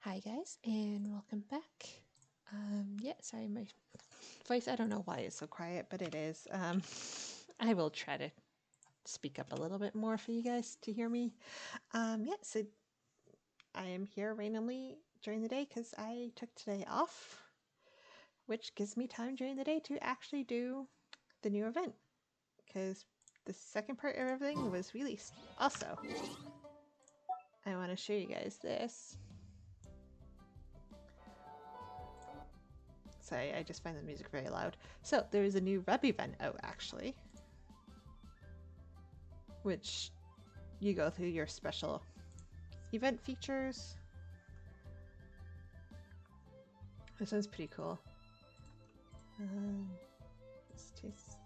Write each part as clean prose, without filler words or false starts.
Hi guys, and welcome back. Yeah, sorry, my voice, I don't know why it's so quiet, but it is. I will try to speak up a little bit more for you guys to hear me. Yeah, so I am here randomly during the day because I took today off, which gives me time during the day to actually do the new event, because the second part of everything was released. Also, I want to show you guys this. Sorry, I just find the music very loud. So there is a new web event out actually, which you go through your special event features. This one's pretty cool. Let's taste.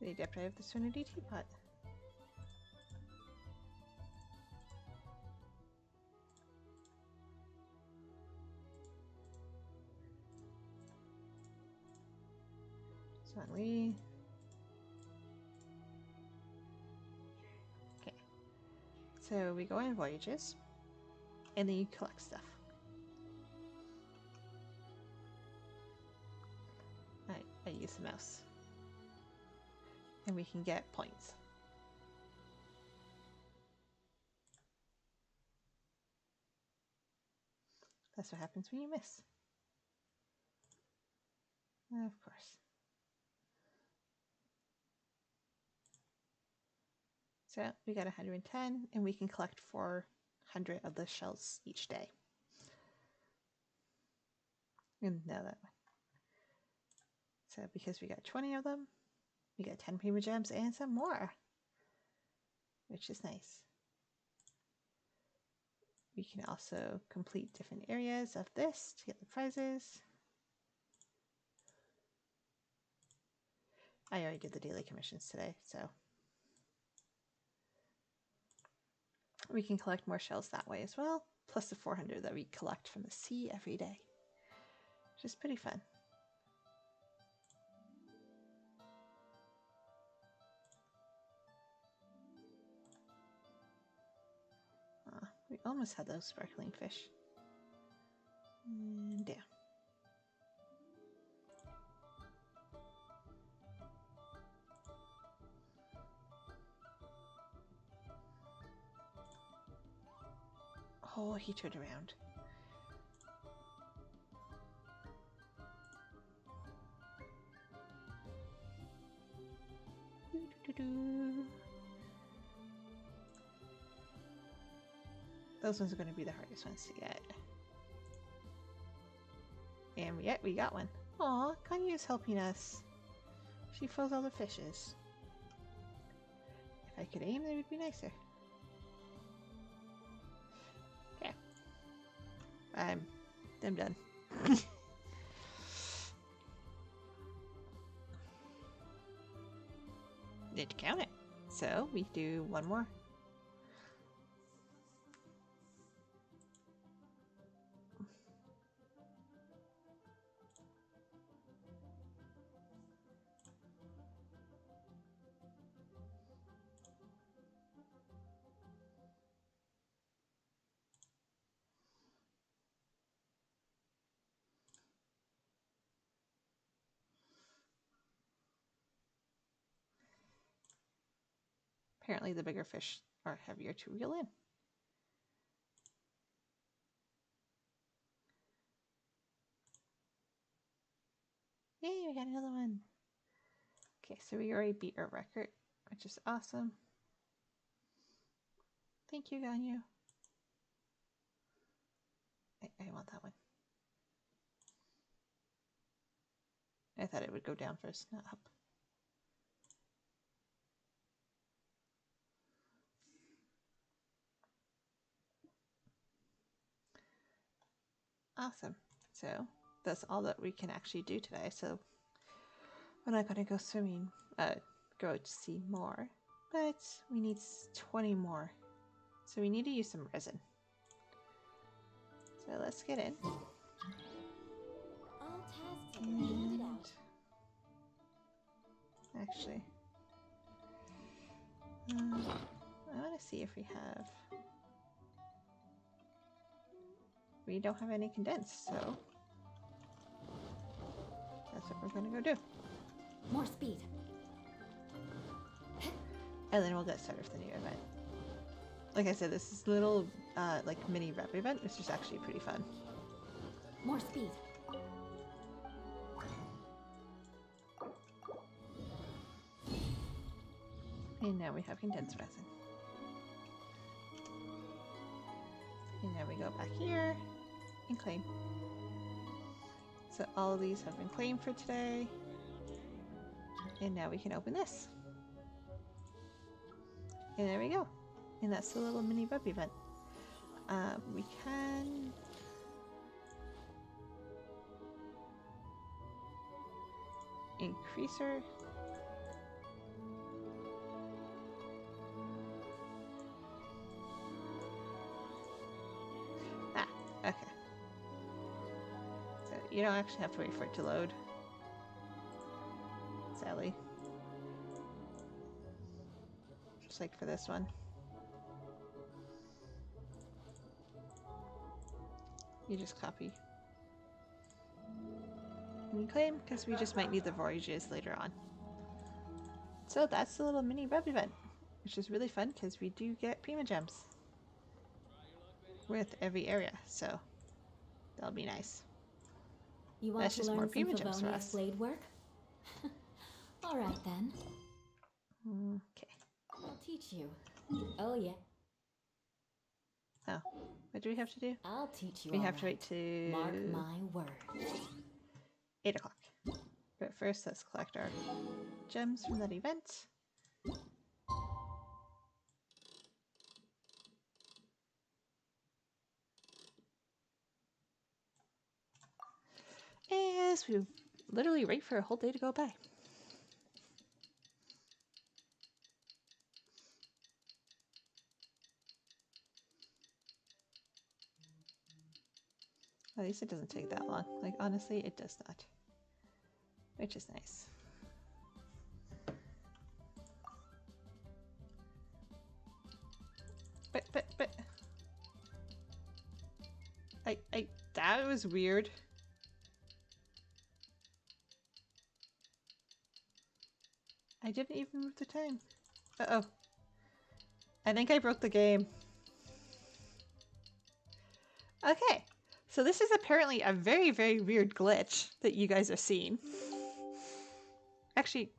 The adept, I have the Serenity teapot. Suddenly. Okay. So we go on voyages, and then you collect stuff. I use the mouse. And we can get points. That's what happens when you miss. Of course. So we got 110, and we can collect 400 of the shells each day. And now that one. So because we got 20 of them, we got 10 prima gems and some more, which is nice. We can also complete different areas of this to get the prizes. I already did the daily commissions today, so we can collect more shells that way as well, plus the 400 that we collect from the sea every day, which is pretty fun. We almost had those sparkling fish. And yeah. Oh, he turned around. Those ones are going to be the hardest ones to get. And yet we got one. Aw, Kanye's helping us. She fills all the fishes. If I could aim, it would be nicer. Okay. I'm done. Didn't count it. So we do one more. Apparently the bigger fish are heavier to reel in. Yay, we got another one. Okay, so we already beat our record, which is awesome. Thank you, Ganyu. I want that one. I thought it would go down first, not up. Awesome. So that's all that we can actually do today. So we're not going to go swimming, go out to sea more, but we need 20 more. So we need to use some resin. So let's get in. All tasks have been handed out. Actually, I want to see if we have... We don't have any condensed, so... That's what we're going to go do. More speed. And then we'll get started with the new event. Like I said, this is a little, like, mini rep event, which is actually pretty fun. More speed. And now we have condensed resin. And now we go back here and claim. So all of these have been claimed for today. And now we can open this. And there we go. And that's the little mini web event. We can... increase her. Ah, okay. So you don't actually have to wait for it to load. Sadly. Just like for this one. You just copy. And you claim, because we just might need the voyages later on. So that's the little mini web event, which is really fun because we do get Prima Gems with every area, so that'll be nice. You want That's to just learn more some Prima Gems for Favonius us. blade work? All right then. Okay. I'll teach you. Oh yeah. Oh, what do we have to do? I'll teach you. We all have to right. wait to Mark my words. 8 o'clock. But first, let's collect our gems from that event. Yes, we literally wait for a whole day to go by. At least it doesn't take that long. Like, honestly, it does not. Which is nice. But... that was weird. I didn't even move the time. Uh-oh. I think I broke the game. Okay. So this is apparently a very, very weird glitch that you guys are seeing. Actually,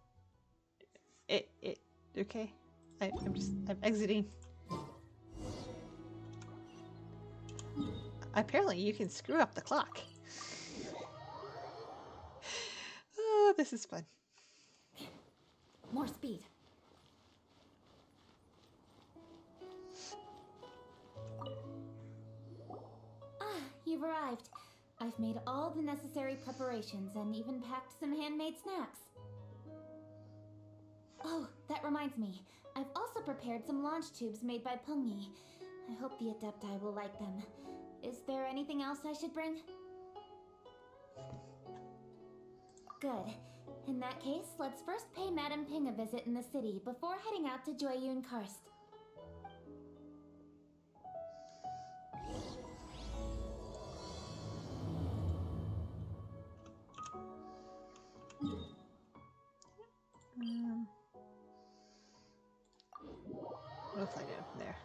okay. I'm exiting. Apparently you can screw up the clock. Oh, this is fun. More speed. Ah, you've arrived. I've made all the necessary preparations and even packed some handmade snacks. Oh, that reminds me. I've also prepared some launch tubes made by Pungi. I hope the Adepti will like them. Is there anything else I should bring? Good. In that case, let's first pay Madame Ping a visit in the city before heading out to Jueyun Karst. We'll find it from there.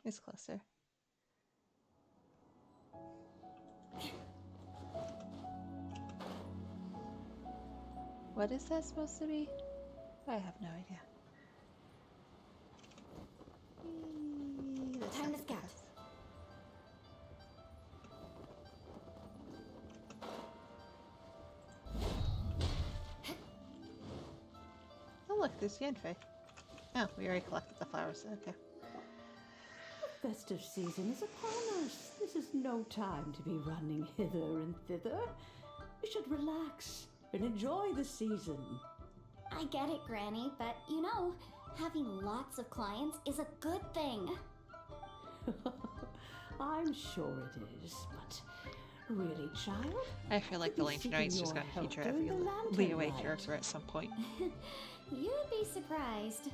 It's closer. What is that supposed to be? I have no idea. Time to scout. Oh look, there's Yanfei. Oh, we already collected the flowers. Okay. The festive season is upon us. This is no time to be running hither and thither. We should relax and enjoy the season. I get it, Granny, but you know, having lots of clients is a good thing. I'm sure it is, but really, child? I feel like the Latrine Right's just going to feature every Liyue character at some point. You'd be surprised.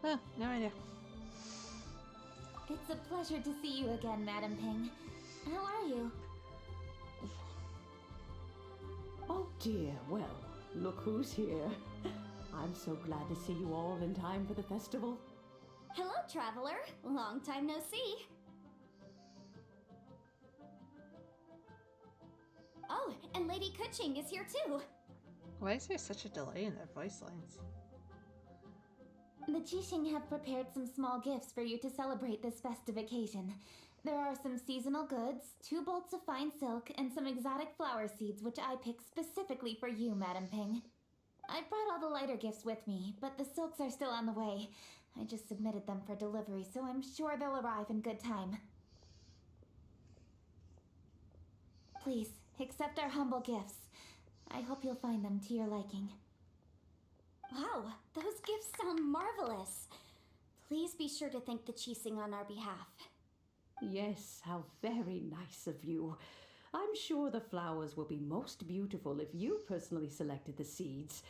Oh, no idea. It's a pleasure to see you again, Madam Ping. How are you? Oh dear, well, look who's here. I'm so glad to see you all in time for the festival. Hello, traveler. Long time no see. Oh, and Lady Kuching is here too. Why is there such a delay in their voice lines? The Jixing have prepared some small gifts for you to celebrate this festive occasion. There are some seasonal goods, 2 bolts of fine silk, and some exotic flower seeds which I picked specifically for you, Madam Ping. I brought all the lighter gifts with me, but the silks are still on the way. I just submitted them for delivery, so I'm sure they'll arrive in good time. Please, accept our humble gifts. I hope you'll find them to your liking. Wow, those gifts sound marvelous. Please be sure to thank the Jixing on our behalf. Yes, how very nice of you. I'm sure the flowers will be most beautiful if you personally selected the seeds.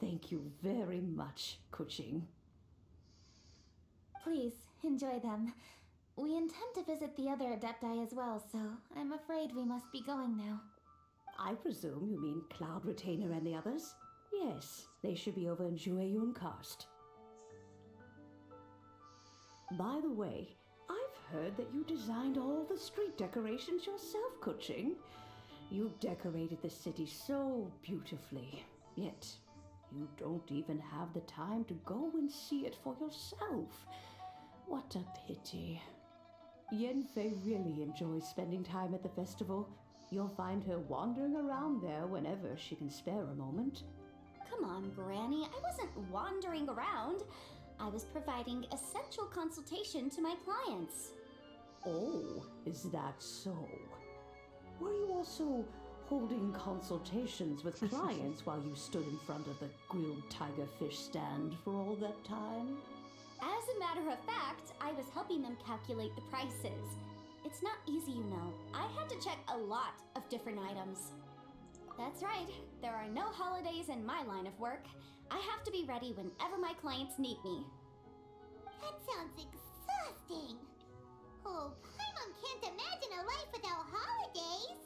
Thank you very much, Kuching. Please, enjoy them. We intend to visit the other Adepti as well, so I'm afraid we must be going now. I presume you mean Cloud Retainer and the others? Yes, they should be over in Jueyun Karst. By the way, I've heard that you designed all the street decorations yourself, Kuching. You decorated the city so beautifully, yet you don't even have the time to go and see it for yourself. What a pity. Yanfei really enjoys spending time at the festival. You'll find her wandering around there whenever she can spare a moment. Come on, Granny. I wasn't wandering around. I was providing essential consultation to my clients. Oh, is that so? Were you also holding consultations with clients while you stood in front of the grilled tiger fish stand for all that time? As a matter of fact, I was helping them calculate the prices. It's not easy, you know. I had to check a lot of different items. That's right. There are no holidays in my line of work. I have to be ready whenever my clients need me. That sounds exhausting. Oh, Paimon can't imagine a life without holidays.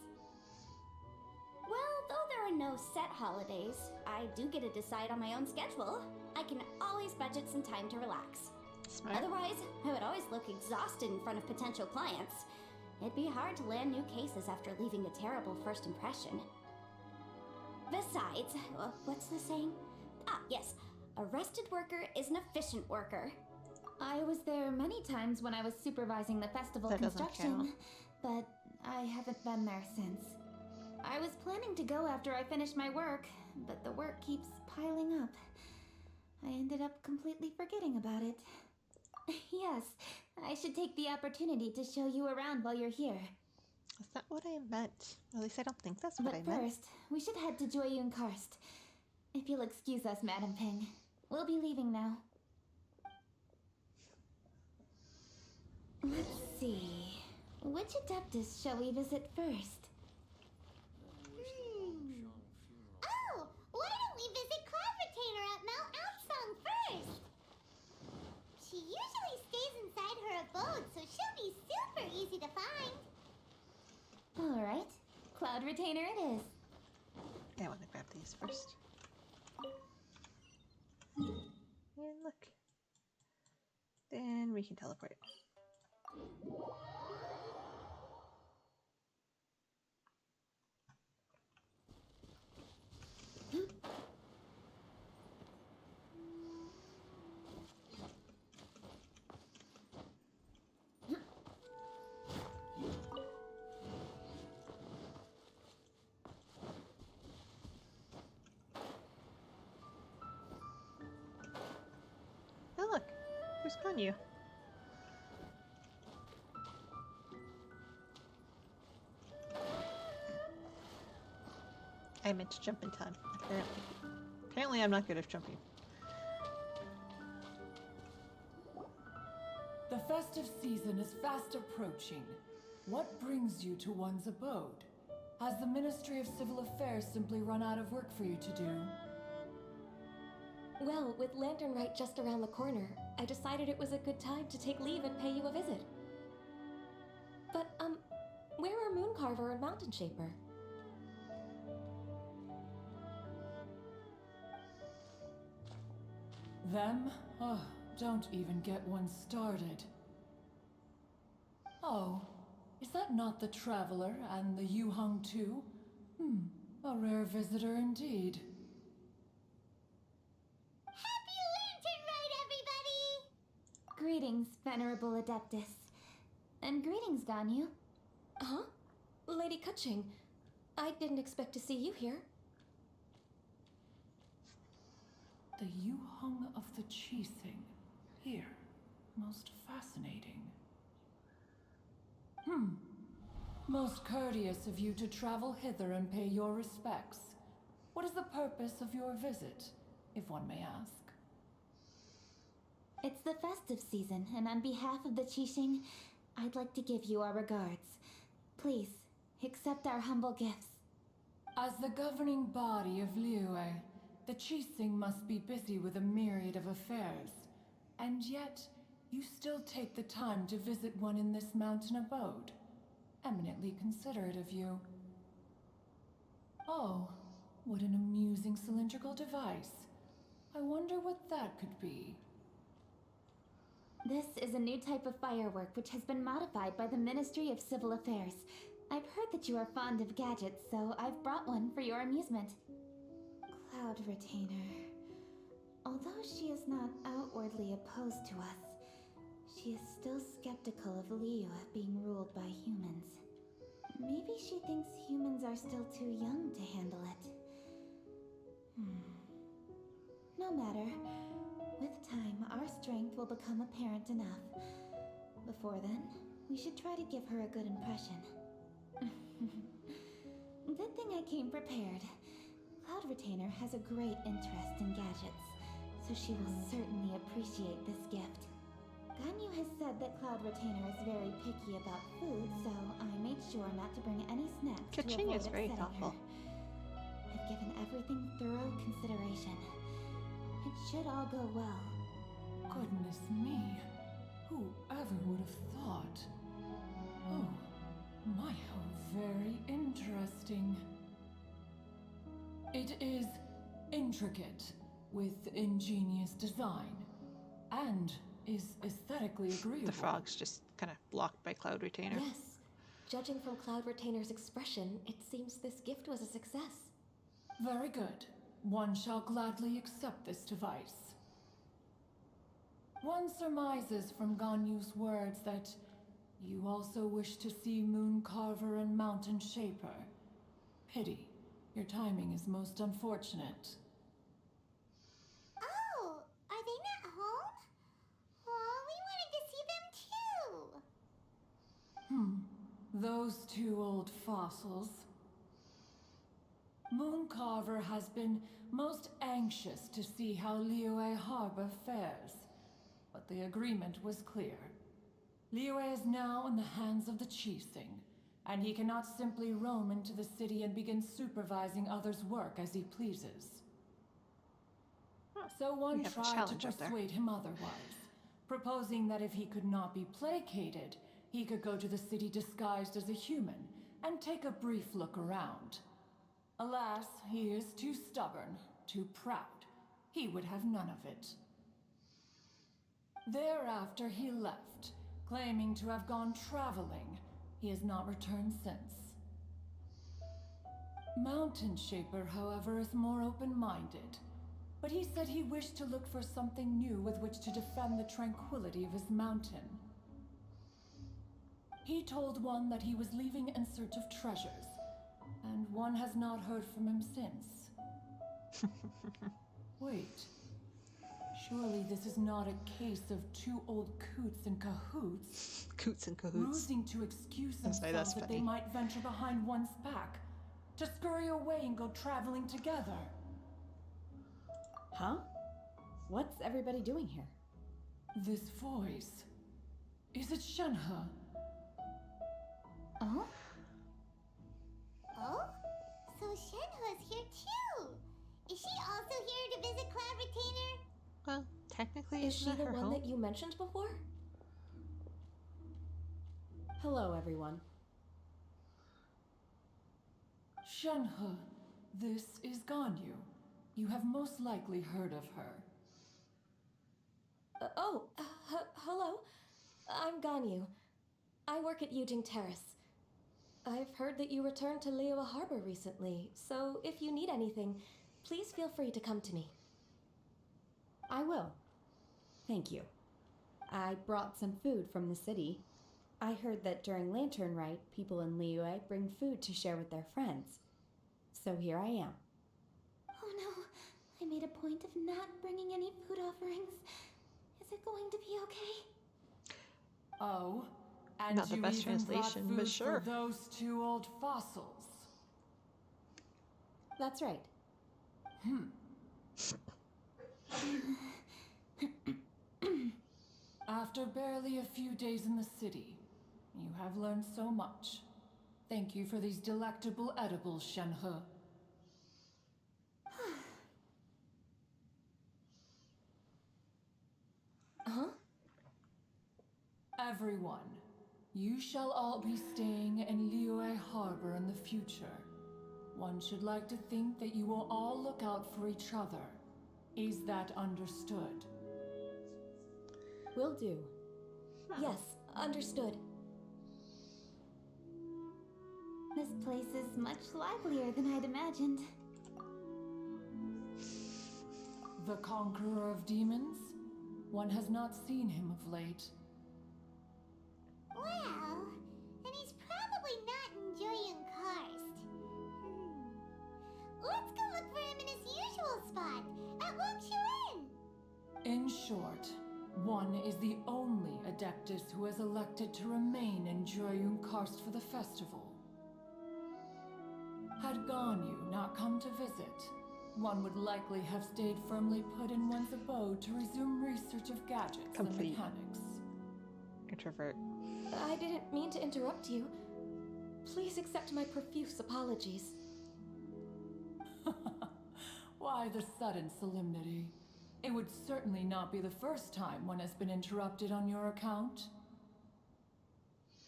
Well, though there are no set holidays, I do get to decide on my own schedule. I can always budget some time to relax. Smart. Otherwise, I would always look exhausted in front of potential clients. It'd be hard to land new cases after leaving a terrible first impression. Besides, what's the saying? Ah, yes. A rested worker is an efficient worker. I was there many times when I was supervising the festival That doesn't construction, count. but I haven't been there since. I was planning to go after I finished my work, but the work keeps piling up. I ended up completely forgetting about it. Yes, I should take the opportunity to show you around while you're here. That's not what I meant. At least I don't think that's what But I meant. first, we should head to Jueyun Karst. If you'll excuse us, Madam Ping. We'll be leaving now. Let's see. Which Adeptus shall we visit first? Oh, why don't we visit Cloud Retainer at Mount Altsong first? She usually stays inside her abode, so she'll be super easy to find. Alright, Cloud Retainer it is. I want to grab these first. And look. Then we can teleport. Oh look, there's Ganyu. I meant to jump in time, apparently. Apparently I'm not good at jumping. The festive season is fast approaching. What brings you to one's abode? Has the Ministry of Civil Affairs simply run out of work for you to do? Well, with Lantern Right just around the corner, I decided it was a good time to take leave and pay you a visit. But, where are Mooncarver and Mountain Shaper? Them? Oh, don't even get one started. Oh, is that not the Traveler and the Yuhung too? A rare visitor indeed. Happy Lantern Rite, everybody! Greetings, Venerable Adeptus. And greetings, Ganyu. Huh? Lady Kutching, I didn't expect to see you here. The Yuhung of the Qixing. Here. Most fascinating. Most courteous of you to travel hither and pay your respects. What is the purpose of your visit, if one may ask? It's the festive season, and on behalf of the Qixing, I'd like to give you our regards. Please, accept our humble gifts. As the governing body of Liyue, the Qixing must be busy with a myriad of affairs. And yet, you still take the time to visit one in this mountain abode. Eminently considerate of you. Oh, what an amusing cylindrical device. I wonder what that could be. This is a new type of firework which has been modified by the Ministry of Civil Affairs. I've heard that you are fond of gadgets, so I've brought one for your amusement. Cloud Retainer. Although she is not outwardly opposed to us, she is still skeptical of Liyue being ruled by humans. Maybe she thinks humans are still too young to handle it. No matter. With time, our strength will become apparent enough. Before then, we should try to give her a good impression. Good thing I came prepared. Cloud Retainer has a great interest in gadgets, so she will certainly appreciate this gift. Ganyu has said that Cloud Retainer is very picky about food, so I made sure not to bring any snacks Kaching to avoid is very upsetting thoughtful. her. I've given everything thorough consideration. It should all go well. Goodness me. Whoever would have thought? Oh, my, how very interesting. It is intricate, with ingenious design, and is aesthetically agreeable. The frog's just kind of blocked by Cloud Retainer. Yes. Judging from Cloud Retainer's expression, it seems this gift was a success. Very good. One shall gladly accept this device. One surmises from Ganyu's words that you also wish to see Mooncarver and Mountain Shaper. Pity. Your timing is most unfortunate. Oh, are they not home? Oh, we wanted to see them too. Those two old fossils. Mooncarver has been most anxious to see how Liyue Harbor fares, but the agreement was clear. Liyue is now in the hands of the Qixing, and he cannot simply roam into the city and begin supervising others' work as he pleases. So one We have a tried to challenge up there. persuade him otherwise, proposing that if he could not be placated, he could go to the city disguised as a human and take a brief look around. Alas, he is too stubborn, too proud. He would have none of it. Thereafter he left, claiming to have gone traveling. He has not returned since. Mountain Shaper, however, is more open-minded. But he said he wished to look for something new with which to defend the tranquility of his mountain. He told one that he was leaving in search of treasures, and one has not heard from him since. Wait. Surely this is not a case of two old coots in cahoots, Coots and cahoots. rusing to excuse I was like, themselves that's that they funny. might venture behind one's back, to scurry away and go traveling together. Huh? What's everybody doing here? This voice. Is it Shenhe? Oh? Oh? So Shenhua's here too. Is she also here to visit Cloud Retainer? Well, technically, Is she isn't the that her one home? that you mentioned before? Hello, everyone. Shenhe, this is Ganyu. You have most likely heard of her. Hello. I'm Ganyu. I work at Yujing Terrace. I've heard that you returned to Liyue Harbor recently, so if you need anything, please feel free to come to me. I will. Thank you. I brought some food from the city. I heard that during Lantern Right, people in Liyue bring food to share with their friends. So here I am. Oh no, I made a point of not bringing any food offerings. Is it going to be okay? Oh, and Not the you best even brought translation, food but sure. for those two old fossils. That's right. After barely a few days in the city, you have learned so much. Thank you for these delectable edibles, Shenhe. Huh? Everyone, you shall all be staying in Liyue Harbor in the future. One should like to think that you will all look out for each other. Is that understood? Will do. Yes, understood. This place is much livelier than I'd imagined. The conqueror of demons? One has not seen him of late. Well, and he's probably not enjoying Karst. Let's go look for him in his usual spot at Wuxuan. In short, one is the only Adeptus who has elected to remain in Joyun Karst for the festival. Had Ganyu not come to visit, one would likely have stayed firmly put in one's abode to resume research of gadgets Complete. and mechanics. Introvert. I didn't mean to interrupt you. Please accept my profuse apologies. Why the sudden solemnity? It would certainly not be the first time one has been interrupted on your account.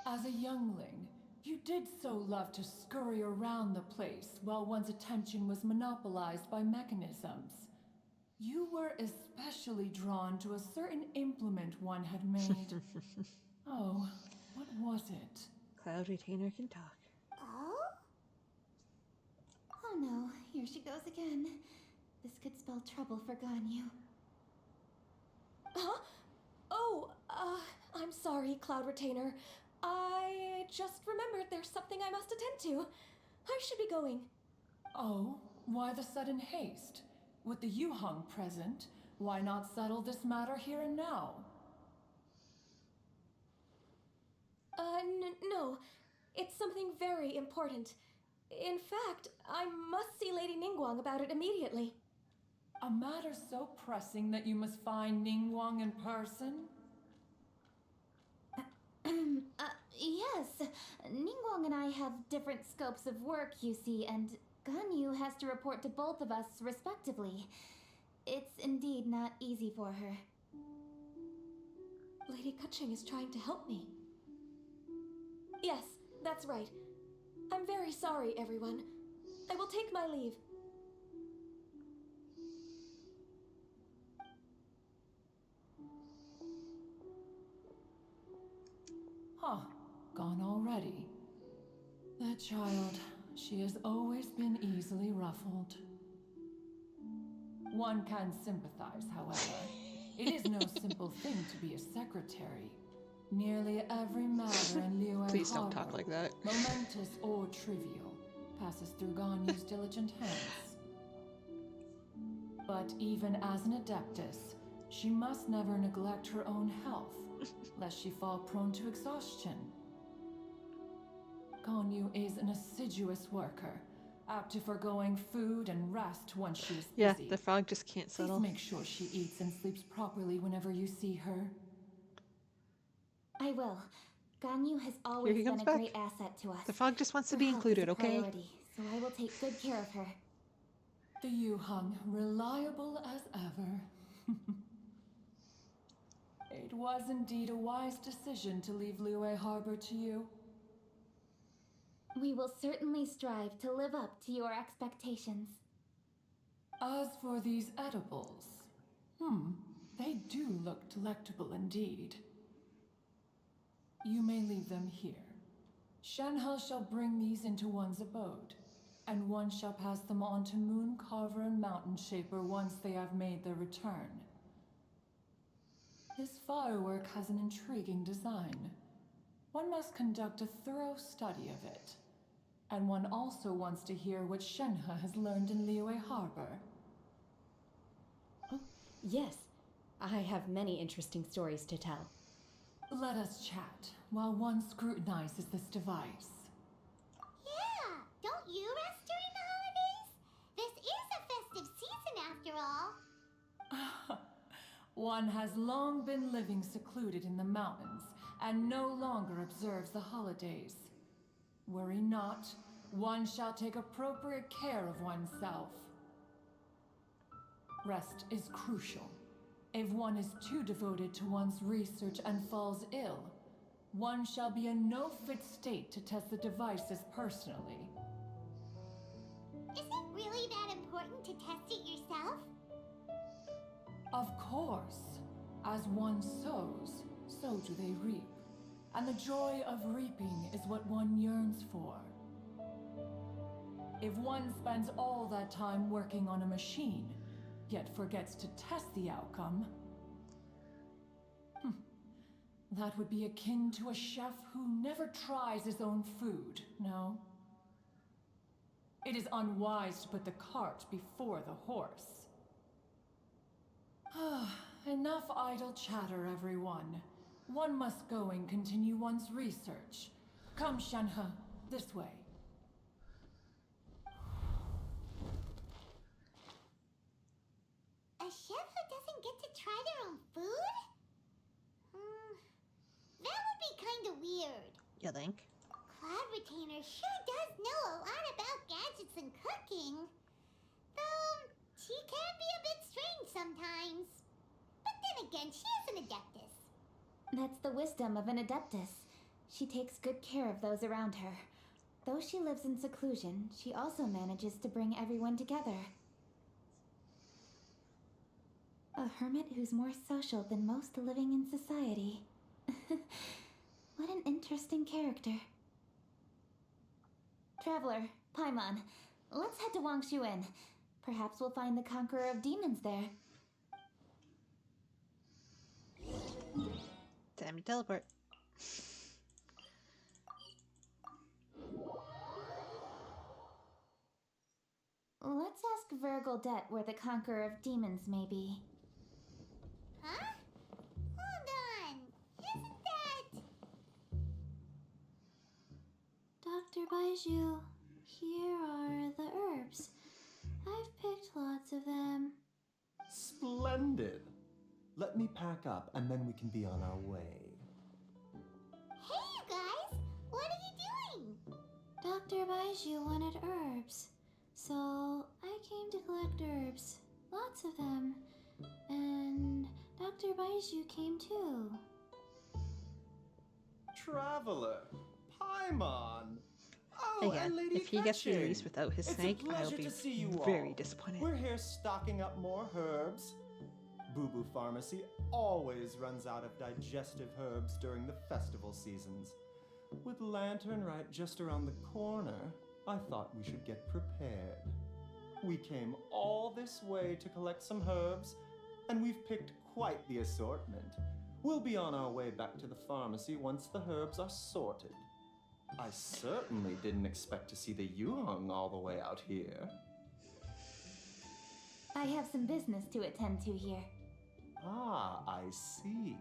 As a youngling, you did so love to scurry around the place while one's attention was monopolized by mechanisms. You were especially drawn to a certain implement one had made. Oh, what was it? Cloud Retainer can talk. Oh? Oh no, here she goes again. This could spell trouble for Ganyu. Huh? Oh, I'm sorry, Cloud Retainer. I just remembered there's something I must attend to. I should be going. Oh, why the sudden haste? With the Yuheng present, why not settle this matter here and now? No. It's something very important. In fact, I must see Lady Ningguang about it immediately. A matter so pressing that you must find Ningguang in person? Yes. Ningguang and I have different scopes of work, you see, and Ganyu has to report to both of us respectively. It's indeed not easy for her. Lady Kuching is trying to help me. Yes, that's right. I'm very sorry, everyone. I will take my leave. Huh, gone already. That child, she has always been easily ruffled. One can sympathize, however. It is no simple thing to be a secretary. Nearly every matter in Liyue Please don't Harbor, talk like that. momentous or trivial, passes through Ganyu's diligent hands. But even as an Adeptus, she must never neglect her own health, lest she fall prone to exhaustion. Ganyu is an assiduous worker, apt to forgoing food and rest once she is Yeah, busy. the frog just can't Please settle. make sure she eats and sleeps properly whenever you see her. I will. Ganyu has always he been comes a back. great asset to us. The frog just wants to Her be health is included, a okay? priority, so I will take good care of her. The Yuheng, reliable as ever. it was indeed a wise decision to leave Liyue Harbor to you. We will certainly strive to live up to your expectations. As for these edibles, they do look delectable indeed. You may leave them here. Shenhe shall bring these into one's abode, and one shall pass them on to Moon Carver and Mountain Shaper once they have made their return. This firework has an intriguing design. One must conduct a thorough study of it. And one also wants to hear what Shenhe has learned in Liyue Harbor. Oh, yes. I have many interesting stories to tell. Let us chat while one scrutinizes this device. Yeah, don't you rest during the holidays? This is a festive season after all. One has long been living secluded in the mountains and no longer observes the holidays. Worry not, one shall take appropriate care of oneself. Rest is crucial. If one is too devoted to one's research and falls ill, one shall be in no fit state to test the devices personally. Is it really that important to test it yourself? Of course. As one sows, so do they reap. And the joy of reaping is what one yearns for. If one spends all that time working on a machine, yet forgets to test the outcome, that would be akin to a chef who never tries his own food, no? It is unwise to put the cart before the horse. Enough idle chatter, everyone. One must go and continue one's research. Come, Shenhe, this way. A chef who doesn't get to try their own food? That would be kind of weird. You think? Cloud Retainer sure does know a lot about gadgets and cooking. Though, she can be a bit strange sometimes. But then again, she is an adeptus. That's the wisdom of an adeptus. She takes good care of those around her. Though she lives in seclusion, she also manages to bring everyone together. A hermit who's more social than most living in society. What an interesting character. Traveler, Paimon, let's head to Wangshuin. Perhaps we'll find the Conqueror of Demons there. Time to teleport. Let's ask Vergildet where the Conqueror of Demons may be. Huh? Hold on. Isn't that... Dr. Baiju, here are the herbs. I've picked lots of them. Splendid! Let me pack up and then we can be on our way. Hey, you guys! What are you doing? Dr. Baiju wanted herbs, so I came to collect herbs. Lots of them. And Dr. Baiju came too. Traveler! Paimon! Oh, Again, and Lady if he gets Fetching. released without his It's snake, a I'll pleasure be to see you very all. disappointed. We're here stocking up more herbs. Boo Boo Pharmacy always runs out of digestive herbs during the festival seasons. With Lantern Right just around the corner, I thought we should get prepared. We came all this way to collect some herbs, and we've picked quite the assortment. We'll be on our way back to the pharmacy once the herbs are sorted. I certainly didn't expect to see the Yuheng all the way out here. I have some business to attend to here. Ah, I see.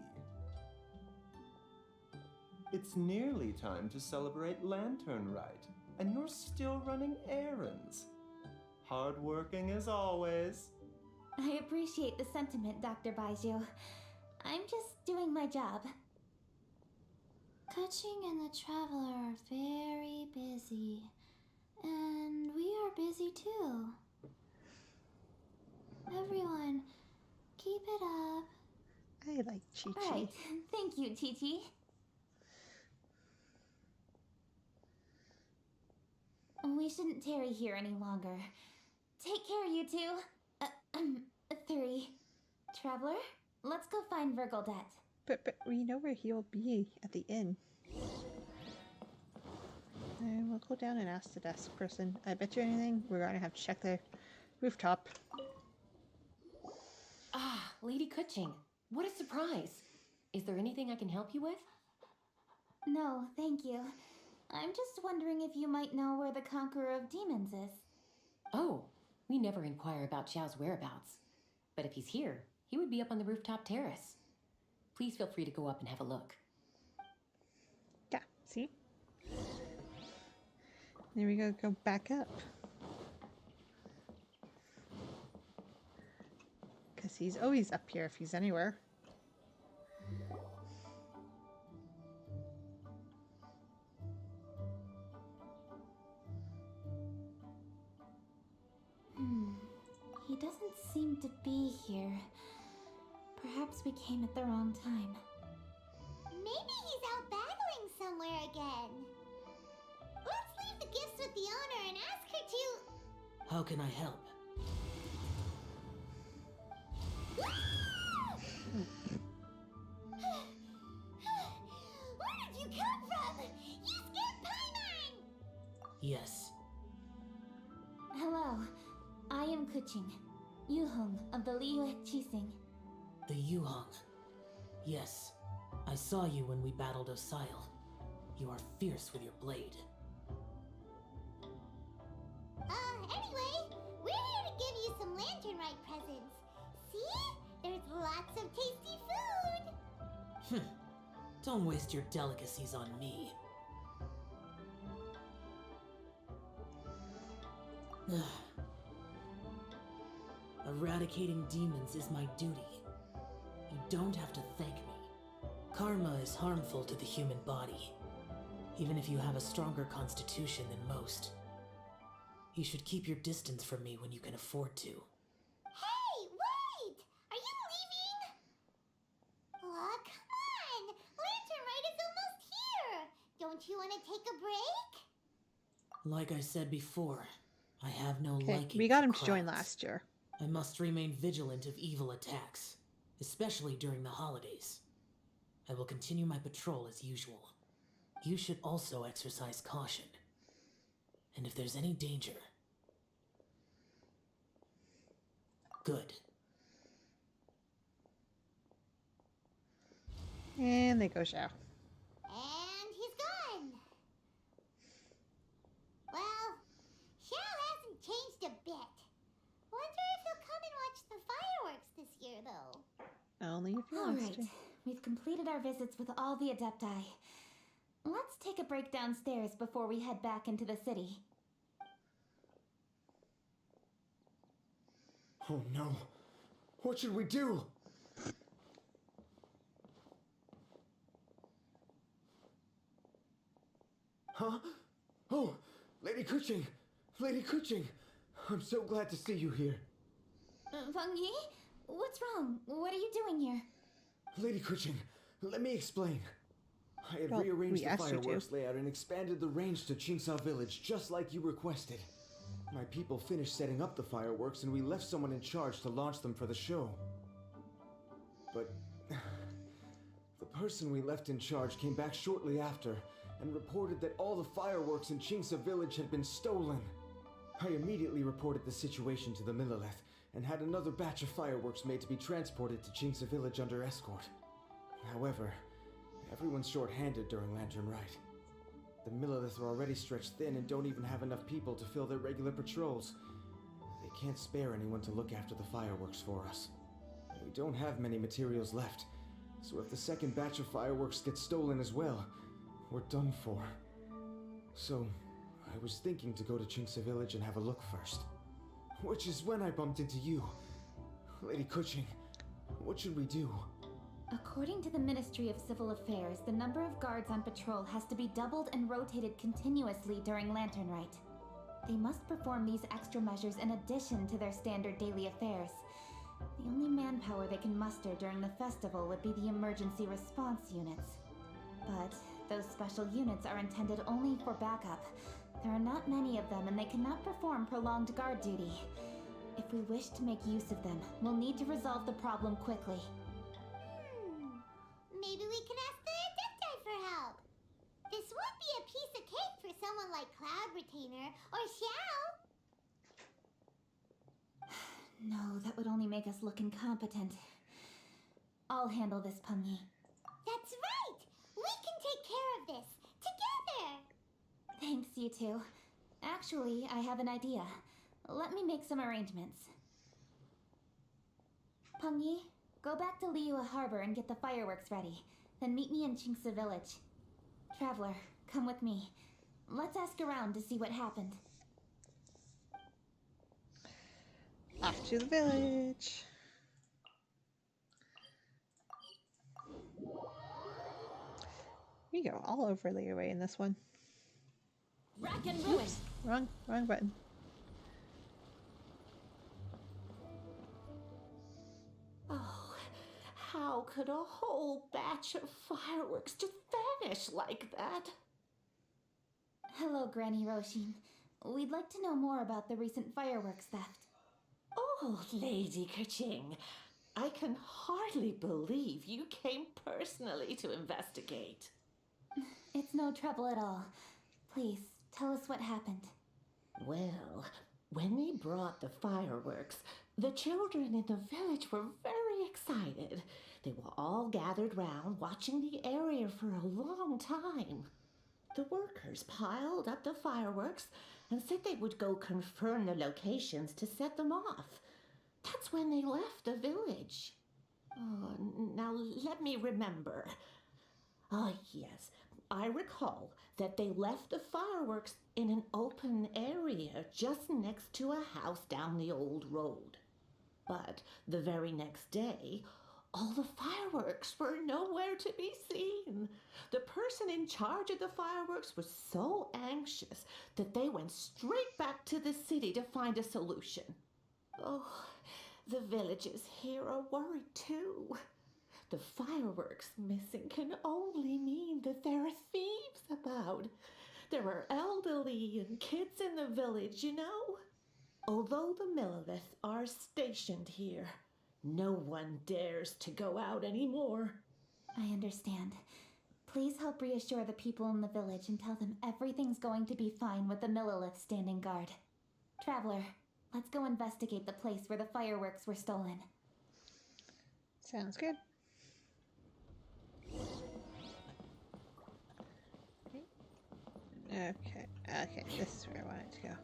It's nearly time to celebrate Lantern Right, and you're still running errands. Hardworking as always. I appreciate the sentiment, Dr. Baiju. I'm just doing my job. Kutching and the Traveler are very busy. And we are busy too. Everyone, keep it up. I like Chi-Chi. Right. Thank you, Chi-Chi. We shouldn't tarry here any longer. Take care, you two. 3. Traveler, let's go find Virgildet. But we know where he'll be at the inn. And we'll go down and ask the desk person. I bet you anything, we're gonna have to check the rooftop. Ah, Lady Kutching. What a surprise. Is there anything I can help you with? No, thank you. I'm just wondering if you might know where the Conqueror of Demons is. Oh, we never inquire about Xiao's whereabouts. But if he's here, he would be up on the rooftop terrace. Please feel free to go up and have a look. Yeah, see? There we go back up. Because he's always up here if he's anywhere. He doesn't seem to be here. Perhaps we came at the wrong time. Maybe he's out battling somewhere again. Let's leave the gifts with the owner and ask her to... How can I help? Where did you come from? You scared Paimon! Yes. Hello, I am Kuching, Yuhong of the Liyue Chising. The Yuhong. Yes. I saw you when we battled Osile. You are fierce with your blade. Anyway, we're here to give you some Lantern Right presents. See? There's lots of tasty food! Don't waste your delicacies on me. Eradicating demons is my duty. You don't have to thank me. Karma is harmful to the human body, even if you have a stronger constitution than most. You should keep your distance from me when you can afford to. Hey, wait! Are you leaving? Aw, come on! Lantern Right is almost here! Don't you want to take a break? Like I said before, I have no Okay, liking we got for him to join crowds. last year. I must remain vigilant of evil attacks, especially during the holidays. I will continue my patrol as usual. You should also exercise caution. And if there's any danger... Good. And there goes Xiao. And he's gone! Well, Xiao hasn't changed a bit. Wonder if he'll come and watch the fireworks this year, though. Only if he All wants right, to. we've completed our visits with all the Adepti. Let's take a break downstairs before we head back into the city. Oh no. What should we do? Huh? Oh, Lady Kuching! Lady Kuching! I'm so glad to see you here. Feng Yi? What's wrong? What are you doing here? Lady Kuching, let me explain. I had Well, rearranged we the asked you to. fireworks layout and expanded the range to Qingsa Village, just like you requested. My people finished setting up the fireworks and we left someone in charge to launch them for the show. But the person we left in charge came back shortly after and reported that all the fireworks in Qingsa Village had been stolen. I immediately reported the situation to the Millelith and had another batch of fireworks made to be transported to Qingsa Village under escort. However, everyone's short-handed during Lantern Right. The Millelith are already stretched thin and don't even have enough people to fill their regular patrols. They can't spare anyone to look after the fireworks for us. We don't have many materials left, so if the second batch of fireworks gets stolen as well, we're done for. So, I was thinking to go to Qingsa Village and have a look first. Which is when I bumped into you. Lady Kuching, what should we do? According to the Ministry of Civil Affairs, the number of guards on patrol has to be doubled and rotated continuously during Lantern Right. They must perform these extra measures in addition to their standard daily affairs. The only manpower they can muster during the festival would be the emergency response units. But those special units are intended only for backup. There are not many of them, and they cannot perform prolonged guard duty. If we wish to make use of them, we'll need to resolve the problem quickly. Maybe we can ask the Adepti for help. This would be a piece of cake for someone like Cloud Retainer or Xiao. No, that would only make us look incompetent. I'll handle this, Pengyi. That's right! We can take care of this, together! Thanks, you two. Actually, I have an idea. Let me make some arrangements. Pengyi, go back to Liyue Harbor and get the fireworks ready. Then meet me in Qingce Village. Traveler, come with me. Let's ask around to see what happened. Off to the village. We go all over Liyue in this one. Rack and ruin. Oops, wrong button. Oh, how could a whole batch of fireworks just vanish like that? Hello, Granny Roshin. We'd like to know more about the recent fireworks theft. Oh, Lady Keqing, I can hardly believe you came personally to investigate. It's no trouble at all. Please, tell us what happened. Well, when they brought the fireworks, the children in the village were very excited. They were all gathered round watching the area for a long time. The workers piled up the fireworks and said they would go confirm the locations to set them off. That's when they left the village. Oh, now let me remember. Ah, yes, I recall that they left the fireworks in an open area just next to a house down the old road. But the very next day, all the fireworks were nowhere to be seen. The person in charge of the fireworks was so anxious that they went straight back to the city to find a solution. Oh, the villagers here are worried too. The fireworks missing can only mean that there are thieves about. There are elderly and kids in the village, you know. Although the Millilith are stationed here, no one dares to go out anymore. I understand. Please help reassure the people in the village and tell them everything's going to be fine with the Millilith standing guard. Traveler, let's go investigate the place where the fireworks were stolen. Sounds good. Okay, this is where I want it to go.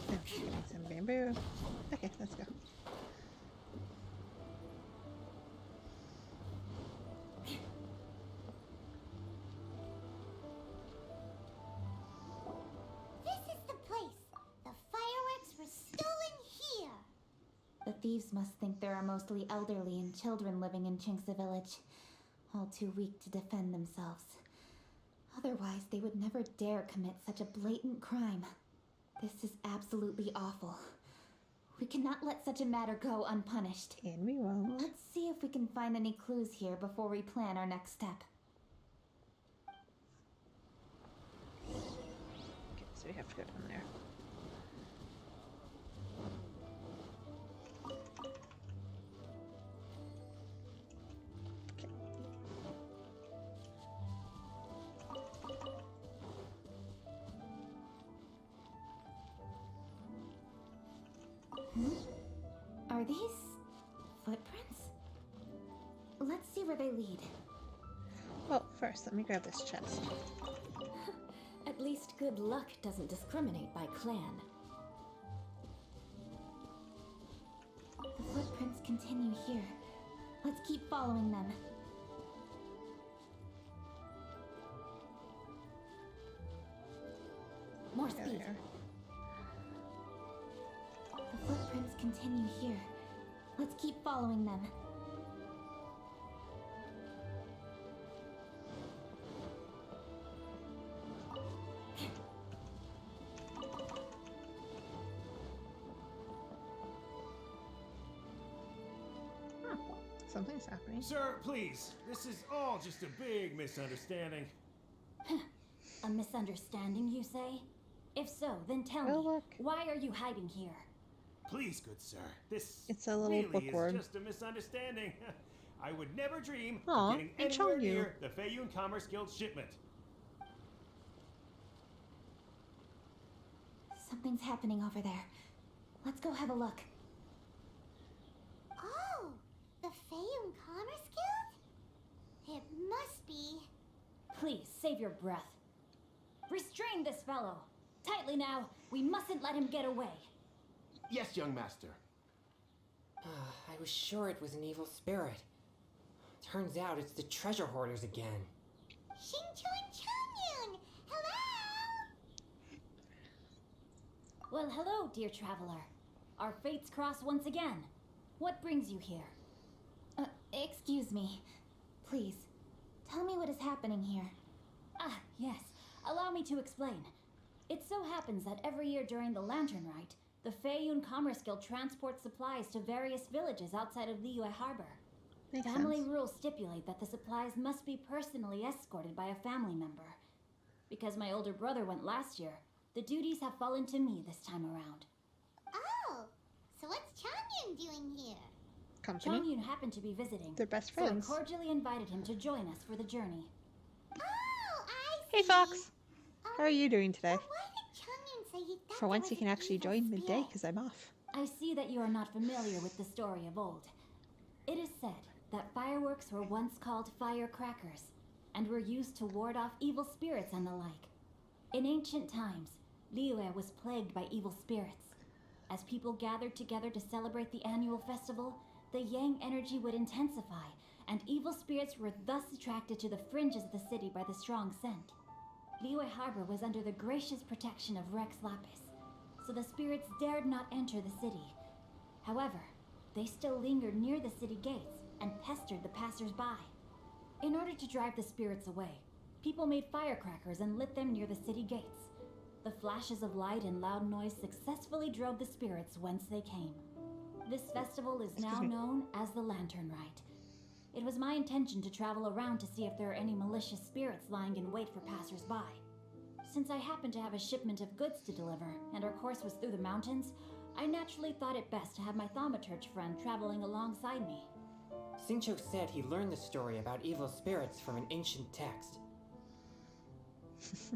Okay, give me some bamboo. Okay, let's go. This is the place. The fireworks were stolen here. The thieves must think there are mostly elderly and children living in Qingce Village, all too weak to defend themselves. Otherwise, they would never dare commit such a blatant crime. This is absolutely awful. We cannot let such a matter go unpunished. And we won't. Let's see if we can find any clues here before we plan our next step. Okay, so we have to go down there. Are these footprints? Let's see where they lead. Well, first, let me grab this chest. At least good luck doesn't discriminate by clan. The footprints continue here. Let's keep following them. More There speed. they are. The footprints continue here. Let's keep following them. Something's happening. Sir, please. This is all just a big misunderstanding. A misunderstanding, you say? If so, then tell Oh, me, look. why are you hiding here? Please, good sir. This It's a little really bookworm. is just a misunderstanding. I would never dream Aw, of getting and anywhere Chongyu. near the Feiyun Commerce Guild shipment. Something's happening over there. Let's go have a look. Oh, the Feiyun Commerce Guild? It must be. Please, save your breath. Restrain this fellow. Tightly now. We mustn't let him get away. Yes, young master. I was sure it was an evil spirit. Turns out it's the treasure hoarders again. Xingqiu and Changyun! Hello! Well, hello, dear traveler. Our fates cross once again. What brings you here? Excuse me. Please, tell me what is happening here. Ah, yes. Allow me to explain. It so happens that every year during the Lantern Rite, the Feiyun Commerce Guild transports supplies to various villages outside of Liyue Harbor. Makes Family sense. rules stipulate that the supplies must be personally escorted by a family member. Because my older brother went last year, the duties have fallen to me this time around. Oh, so what's Changyun doing here? Company. Changyun happened to be visiting. They're best So I friends. cordially invited him to join us for the journey. Oh, I see. Hey, Fox. How are you doing today? But why did Changyun say he thought For there once, was you can an actually evil join midday spirit? because I'm off. I see that you are not familiar with the story of old. It is said that fireworks were once called firecrackers and were used to ward off evil spirits and the like. In ancient times, Liyue was plagued by evil spirits. As people gathered together to celebrate the annual festival, the yang energy would intensify, and evil spirits were thus attracted to the fringes of the city by the strong scent. Liyue Harbor was under the gracious protection of Rex Lapis, so the spirits dared not enter the city. However, they still lingered near the city gates and pestered the passers-by. In order to drive the spirits away, people made firecrackers and lit them near the city gates. The flashes of light and loud noise successfully drove the spirits whence they came. This festival is now known as the Lantern Rite. It was my intention to travel around to see if there are any malicious spirits lying in wait for passers-by. Since I happened to have a shipment of goods to deliver, and our course was through the mountains, I naturally thought it best to have my thaumaturge friend traveling alongside me. Xingqiu said he learned the story about evil spirits from an ancient text.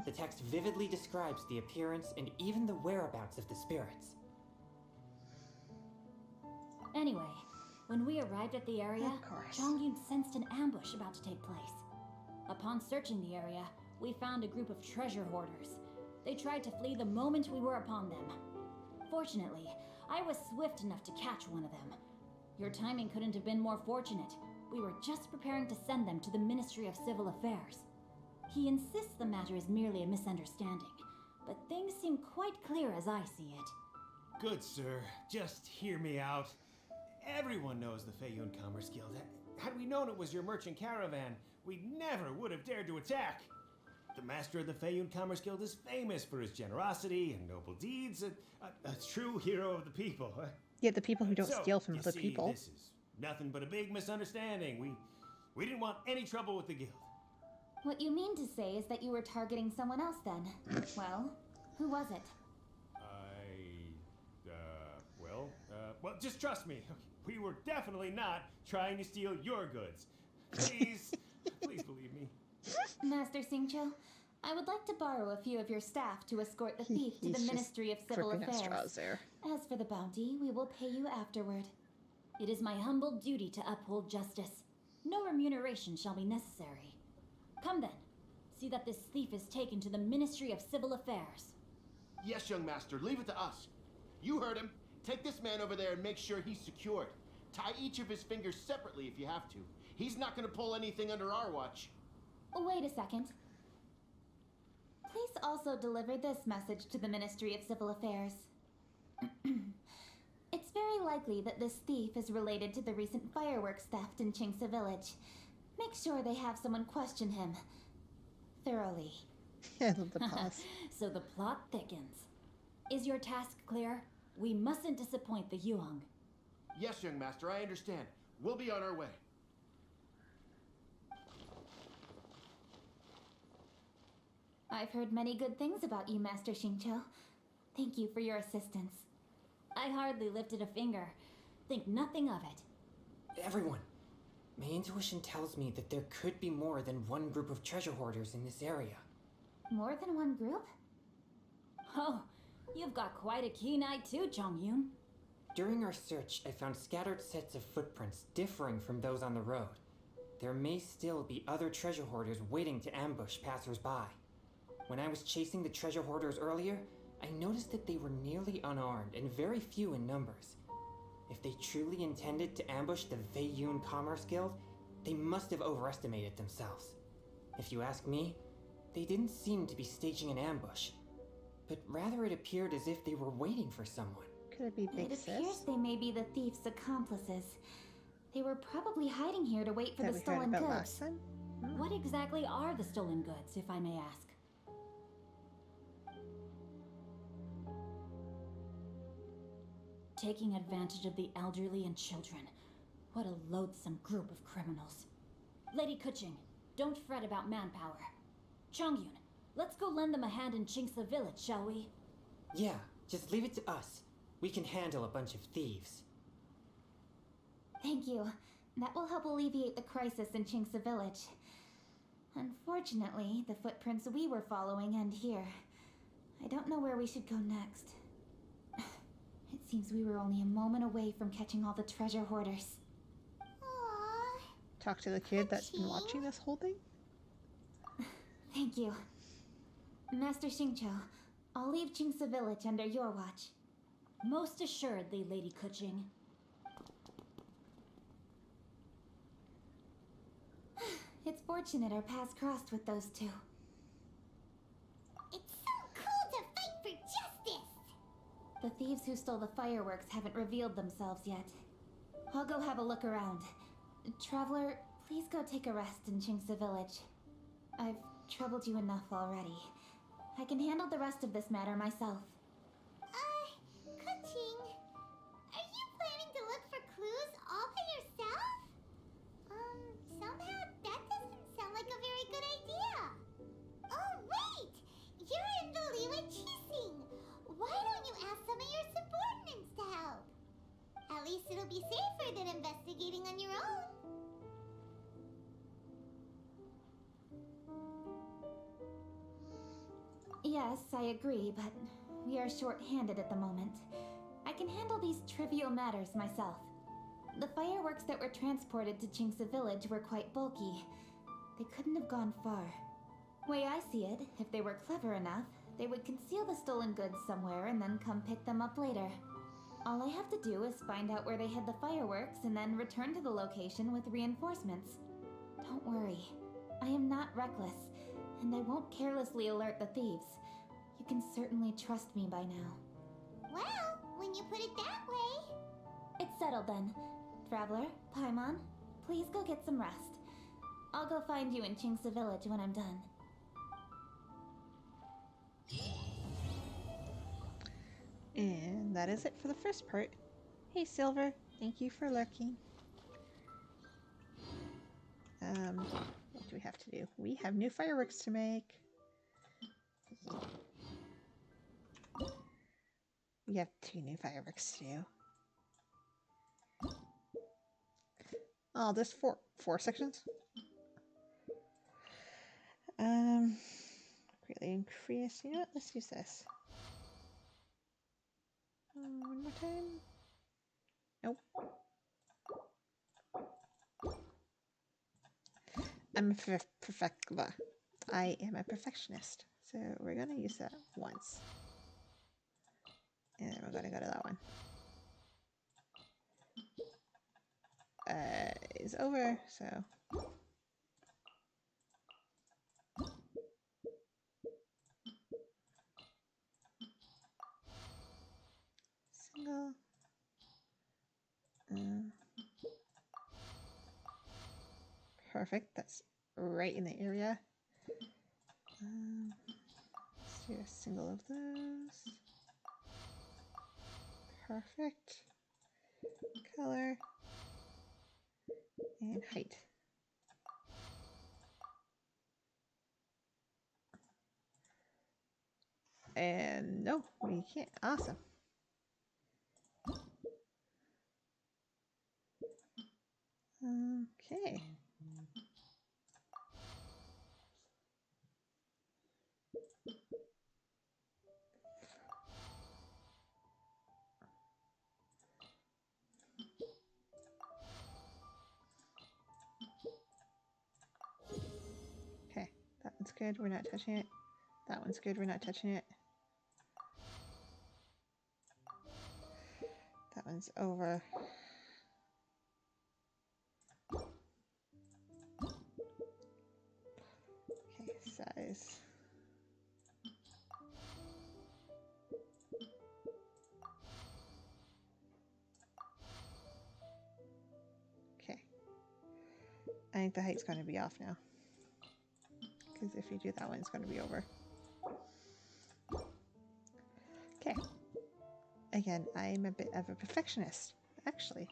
The text vividly describes the appearance and even the whereabouts of the spirits. Anyway, when we arrived at the area, Of course. Chongyun sensed an ambush about to take place. Upon searching the area, we found a group of treasure hoarders. They tried to flee the moment we were upon them. Fortunately, I was swift enough to catch one of them. Your timing couldn't have been more fortunate. We were just preparing to send them to the Ministry of Civil Affairs. He insists the matter is merely a misunderstanding, but things seem quite clear as I see it. Good sir, just hear me out. Everyone knows the Feiyun Commerce Guild. Had we known it was your merchant caravan, we never would have dared to attack. The master of the Feiyun Commerce Guild is famous for his generosity and noble deeds, a true hero of the people. Yeah, the people who don't So, steal from you other see, people. This is nothing but a big misunderstanding. We didn't want any trouble with the guild. What you mean to say is that you were targeting someone else then? Well, who was it? Well, just trust me. We were definitely not trying to steal your goods. Please, please believe me. Master Xingqiu, I would like to borrow a few of your staff to escort the thief to He's the just Ministry of Civil gripping at straws Affairs. there. As for the bounty, we will pay you afterward. It is my humble duty to uphold justice. No remuneration shall be necessary. Come then, see that this thief is taken to the Ministry of Civil Affairs. Yes, young master, leave it to us. You heard him. Take this man over there and make sure he's secured. Tie each of his fingers separately if you have to. He's not going to pull anything under our watch. Wait a second. Please also deliver this message to the Ministry of Civil Affairs. It's very likely that this thief is related to the recent fireworks theft in Qingce Village. Make sure they have someone question him thoroughly. I love the pause. So the plot thickens. Is your task clear? We mustn't disappoint the Yuang. Yes, young master, I understand. We'll be on our way. I've heard many good things about you, Master Xingqiu. Thank you for your assistance. I hardly lifted a finger. Think nothing of it. Everyone, my intuition tells me that there could be more than one group of treasure hoarders in this area. More than one group? Oh, you've got quite a keen eye too, Chongyun. During our search, I found scattered sets of footprints differing from those on the road. There may still be other treasure hoarders waiting to ambush passers-by. When I was chasing the treasure hoarders earlier, I noticed that they were nearly unarmed and very few in numbers. If they truly intended to ambush the Feiyun Commerce Guild, they must have overestimated themselves. If you ask me, they didn't seem to be staging an ambush, but rather it appeared as if they were waiting for someone. Could it be Big It Sis? appears they may be the thief's accomplices. They were probably hiding here to wait for That the we heard stolen about goods. last time? What exactly are the stolen goods, if I may ask? Taking advantage of the elderly and children. What a loathsome group of criminals. Lady Kuching, don't fret about manpower. Chongyun, let's go lend them a hand in Qingce village, shall we? Yeah, just leave it to us. We can handle a bunch of thieves. Thank you. That will help alleviate the crisis in Qingce village. Unfortunately, the footprints we were following end here. I don't know where we should go next. It seems we were only a moment away from catching all the treasure hoarders. Aww. Talk to the kid that's been watching this whole thing? Thank you. Master Xingqiu, I'll leave Qingce village under your watch. Most assuredly, Lady Kuching. It's fortunate our paths crossed with those two. It's so cool to fight for justice! The thieves who stole the fireworks haven't revealed themselves yet. I'll go have a look around. Traveler, please go take a rest in Qingce village. I've troubled you enough already. I can handle the rest of this matter myself. Kuching, are you planning to look for clues all by yourself? Somehow that doesn't sound like a very good idea. Oh, wait! You're in the Liyue Qixing. Why don't you ask some of your subordinates to help? At least it'll be safer than investigating on your own. Yes, I agree, but we are short-handed at the moment. I can handle these trivial matters myself. The fireworks that were transported to Qingce village were quite bulky. They couldn't have gone far. Way I see it, if they were clever enough, they would conceal the stolen goods somewhere and then come pick them up later. All I have to do is find out where they hid the fireworks and then return to the location with reinforcements. Don't worry. I am not reckless, and I won't carelessly alert the thieves. You can certainly trust me by now. Well, when you put it that way. It's settled then. Traveler, Paimon, please go get some rest. I'll go find you in Qingce village when I'm done. And that is it for the first part. Hey Silver, thank you for lurking. What do we have to do? We have new fireworks to make. We have 2 new fireworks to do. Oh, there's four sections. Greatly increase. You know what? Let's use this. One more time. Nope. I am a perfectionist. So we're gonna use that once. And then we're gonna go to that one. Is over, so single. Perfect. That's right in the area. Let's do a single of those. Perfect. Color and height. And no, we can't. Awesome. Okay. Okay, that one's good. We're not touching it. That one's good. We're not touching it. That one's over. Okay, size. Okay. I think the height's going to be off now. Because if you do that one, it's going to be over. Okay. Again, I'm a bit of a perfectionist, actually.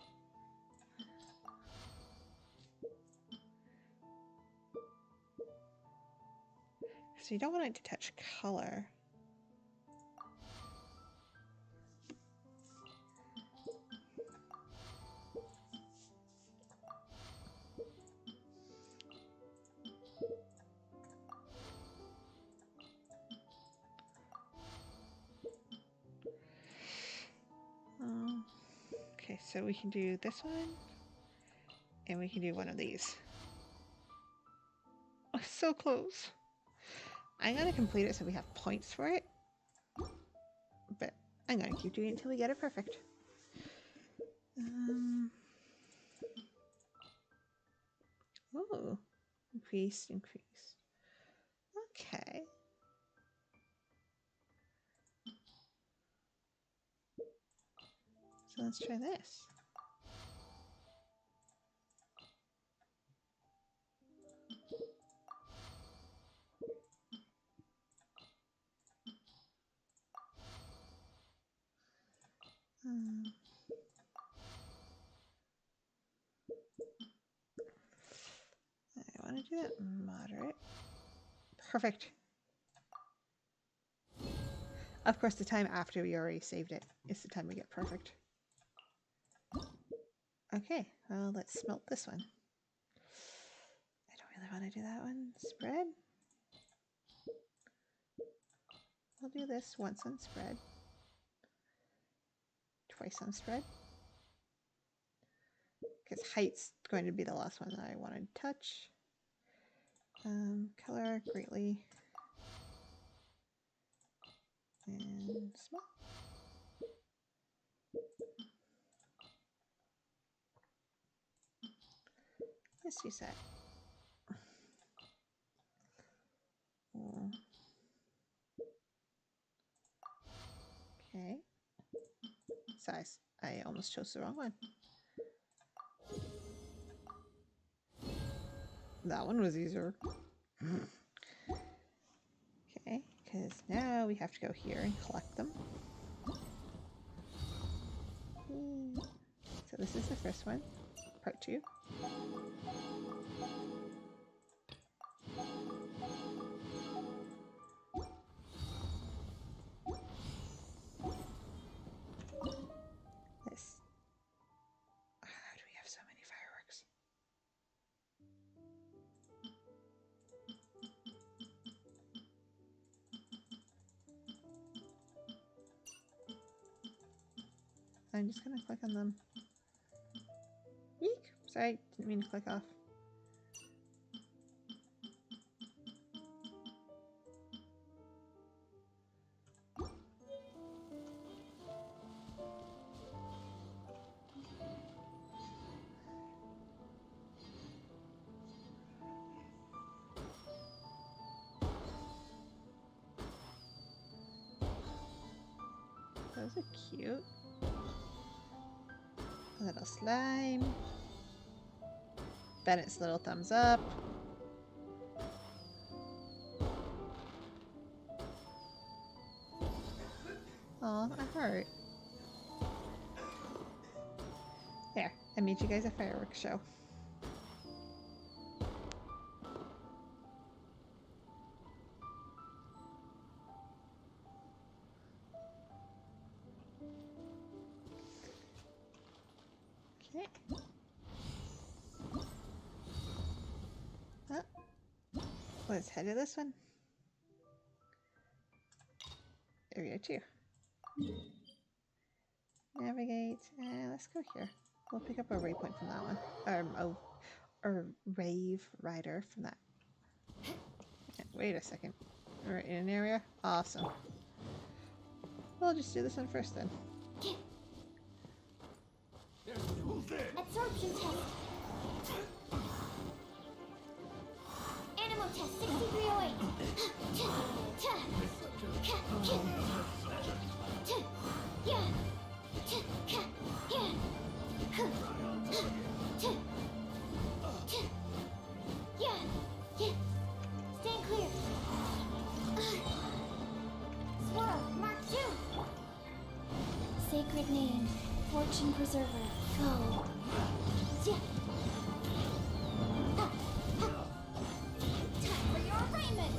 So you don't want it to touch color. Okay, so we can do this one, and we can do one of these. Oh, so close. I'm gonna complete it so we have points for it, but I'm gonna keep doing it until we get it perfect. Oh, increase. Okay. So let's try this. I want to do that moderate. Perfect. Of course, the time after we already saved it is the time we get perfect. Okay, well, let's smelt this one. I don't really want to do that one. Spread. We'll do this once on spread. Twice on spread. Because height's going to be the last one that I want to touch. Color greatly. And small. Let's use that. Okay. Size. I almost chose the wrong one. That one was easier. Okay, because now we have to go here and collect them. So this is the first one, part 2. This. How do we have so many fireworks? I'm just gonna click on them. Eek! Sorry, didn't mean to click off. Those are cute. A little slime. Bennett's little thumbs up. Aw, a heart. There, I made you guys a fireworks show. Okay. Oh. Let's head to this one. Area 2. Navigate, and let's go here. We'll pick up a waypoint from that one. Or waverider from that. Wait a second. We're in an area? Awesome. We'll just do this one first then. Absorption test. Animal test 6308. Stand clear. Swirl, mark 2. Sacred name, fortune preserver, go. Time for your arraignment.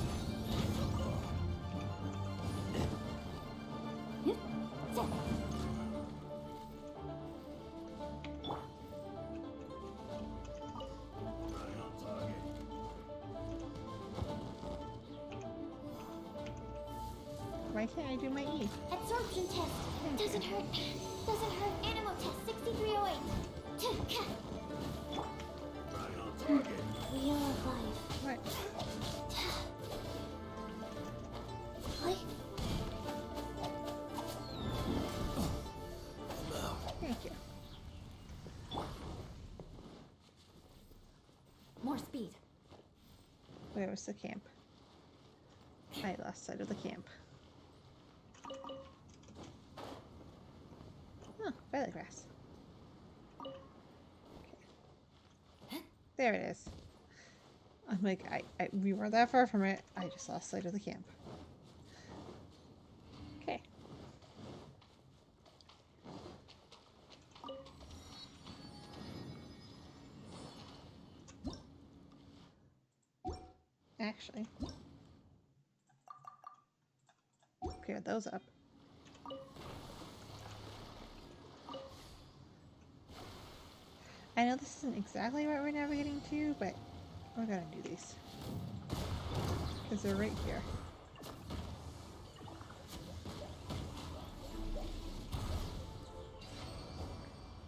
Why can't I do my E? Absorption test. Doesn't hurt. Doesn't hurt. Animal test 6308. Wheel of life. What? Life. Thank you. More speed. Where was the camp? I lost sight of the camp. Oh, violet grass. Okay. There it is. I'm like, we weren't that far from it. I just lost sight of the camp. Okay. Actually, clear those up. I know this isn't exactly what we're navigating to, but we're gonna do these because they're right here.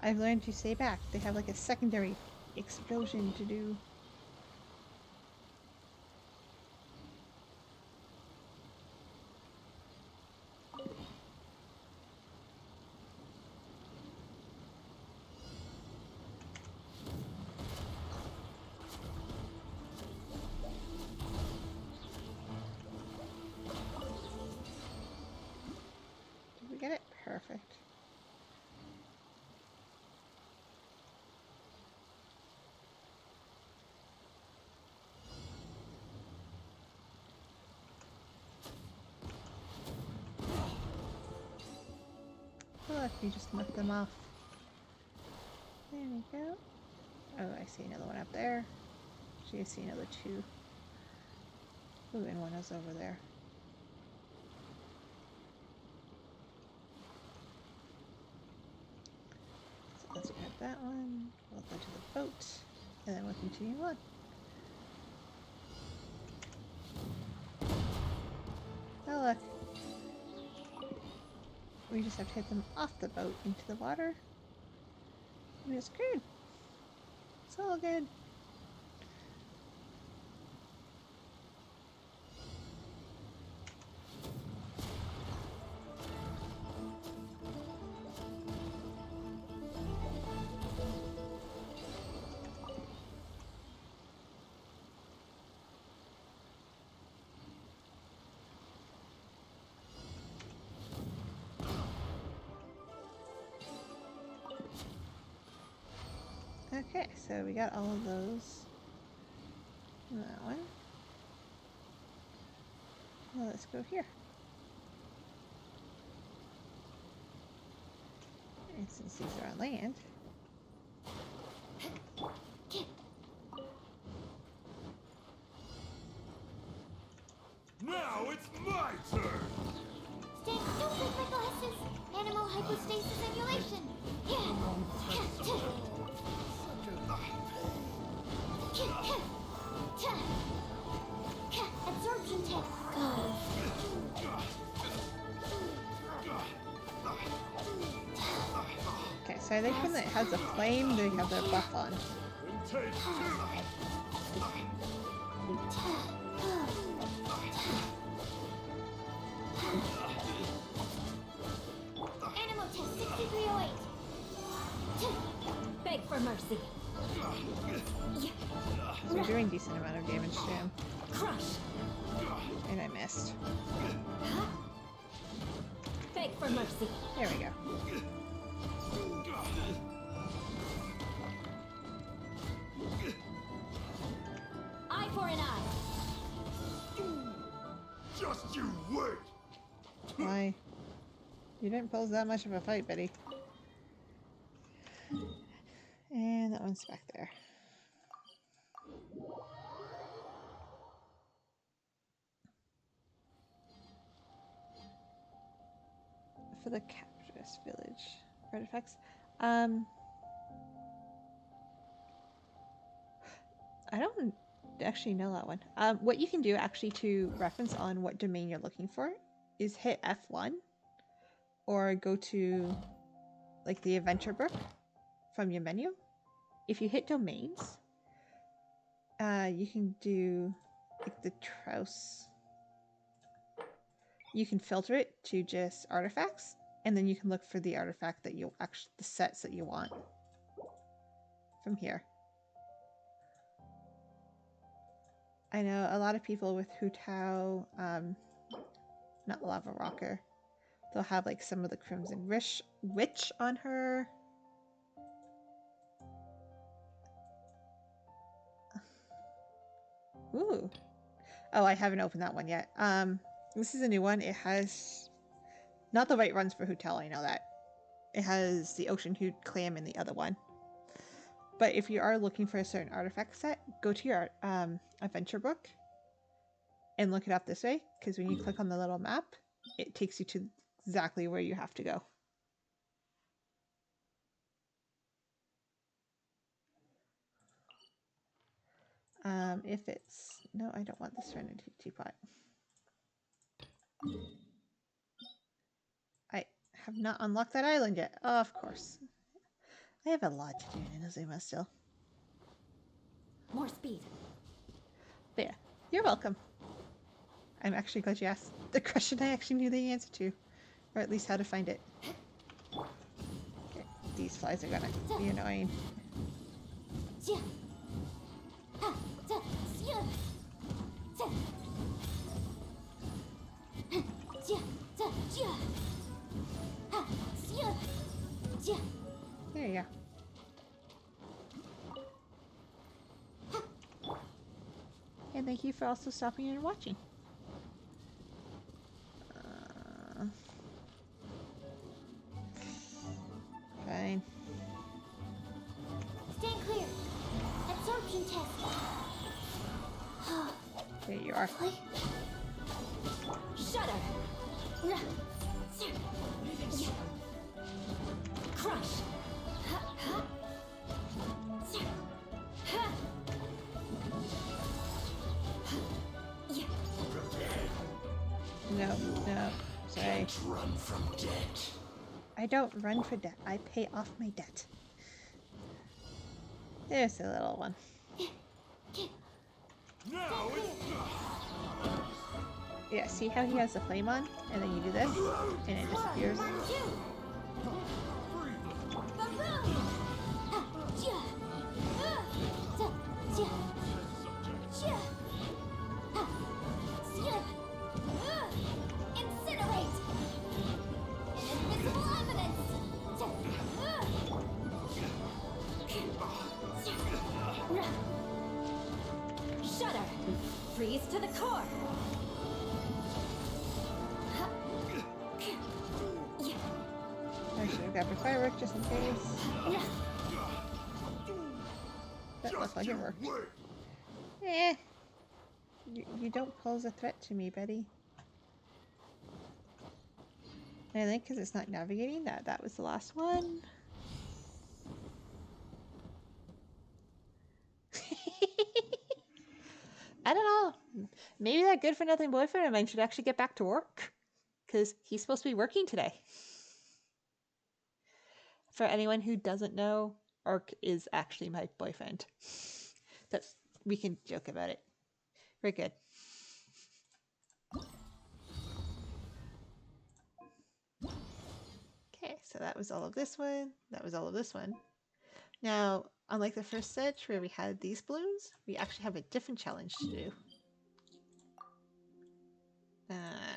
I've learned to stay back. They have like a secondary explosion to do. Did we get it? Perfect. Look, we just knocked them off. There we go. Oh, I see another one up there. Actually, I see another two. Ooh, and one is over there. So let's grab that one. We'll go to the boat, and then we'll continue on. Oh, look. We just have to hit them off the boat into the water. And we're screwed. It's all good. Okay, so we got all of those. That one. Well, let's go here. And since these are on land, now it's my turn! Stand, don't break my glasses. Animal hypostasis emulation. Yeah. Absorption test. Okay, so I think when it has a flame, they have their buff on. Animal test 6308. Beg for mercy. So we're doing a decent amount of damage to him. Crush. And I missed. Beg for mercy. There we go. Eye for an eye. Just you wait! Why? You didn't pose that much of a fight, Betty. And that one's back there. For the Captress Village artifacts. I don't actually know that one. What you can do actually to reference on what domain you're looking for is hit F1 or go to like the adventure book from your menu. If you hit domains, you can do like the Trouse. You can filter it to just artifacts, and then you can look for the artifact that you actually, the sets that you want from here. I know a lot of people with Hu Tao, not Lava Rocker, they'll have like some of the Crimson Witch on her. Ooh. Oh, I haven't opened that one yet. This is a new one. It has not the right runs for Hu Tao, I know that. It has the Ocean Hued Clam in the other one. But if you are looking for a certain artifact set, go to your adventure book and look it up this way, because when you click on the little map, it takes you to exactly where you have to go. If it's... No, I don't want the Serenity Teapot. I have not unlocked that island yet. Oh, of course. I have a lot to do in Inazuma still. More speed. There. You're welcome. I'm actually glad you asked the question I actually knew the answer to. Or at least how to find it. Okay, these flies are gonna be annoying. There you go. And thank you for also stopping and watching. Fine. Stand clear. Absorption test. There you are. Shudder. Crush. No, sorry. Can't run from debt. I don't run for debt. I pay off my debt. There's the little one. No, Yeah, see how he has the flame on? And then you do this, and it disappears. Incinerate! Invisible evidence! Shudder! Freeze to the core! I should have grabbed a firework just in case. That looked like it worked. Eh. You don't pose a threat to me, Betty. And I think because it's not navigating that was the last one. I don't know. Maybe that good-for-nothing boyfriend of mine should actually get back to work. Because he's supposed to be working today. For anyone who doesn't know, Ark is actually my boyfriend. We can joke about it. We're good. Okay, so that was all of this one. That was all of this one. Now, unlike the first set where we had these balloons, we actually have a different challenge to do.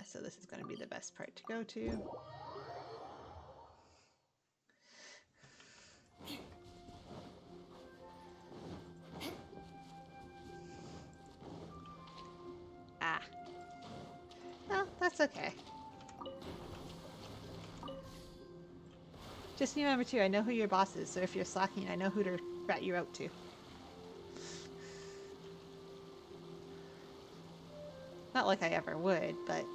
So this is going to be the best part to go to. Well, that's okay. Just remember too, I know who your boss is, so if you're slacking, I know who to rat you out to. Not like I ever would, but...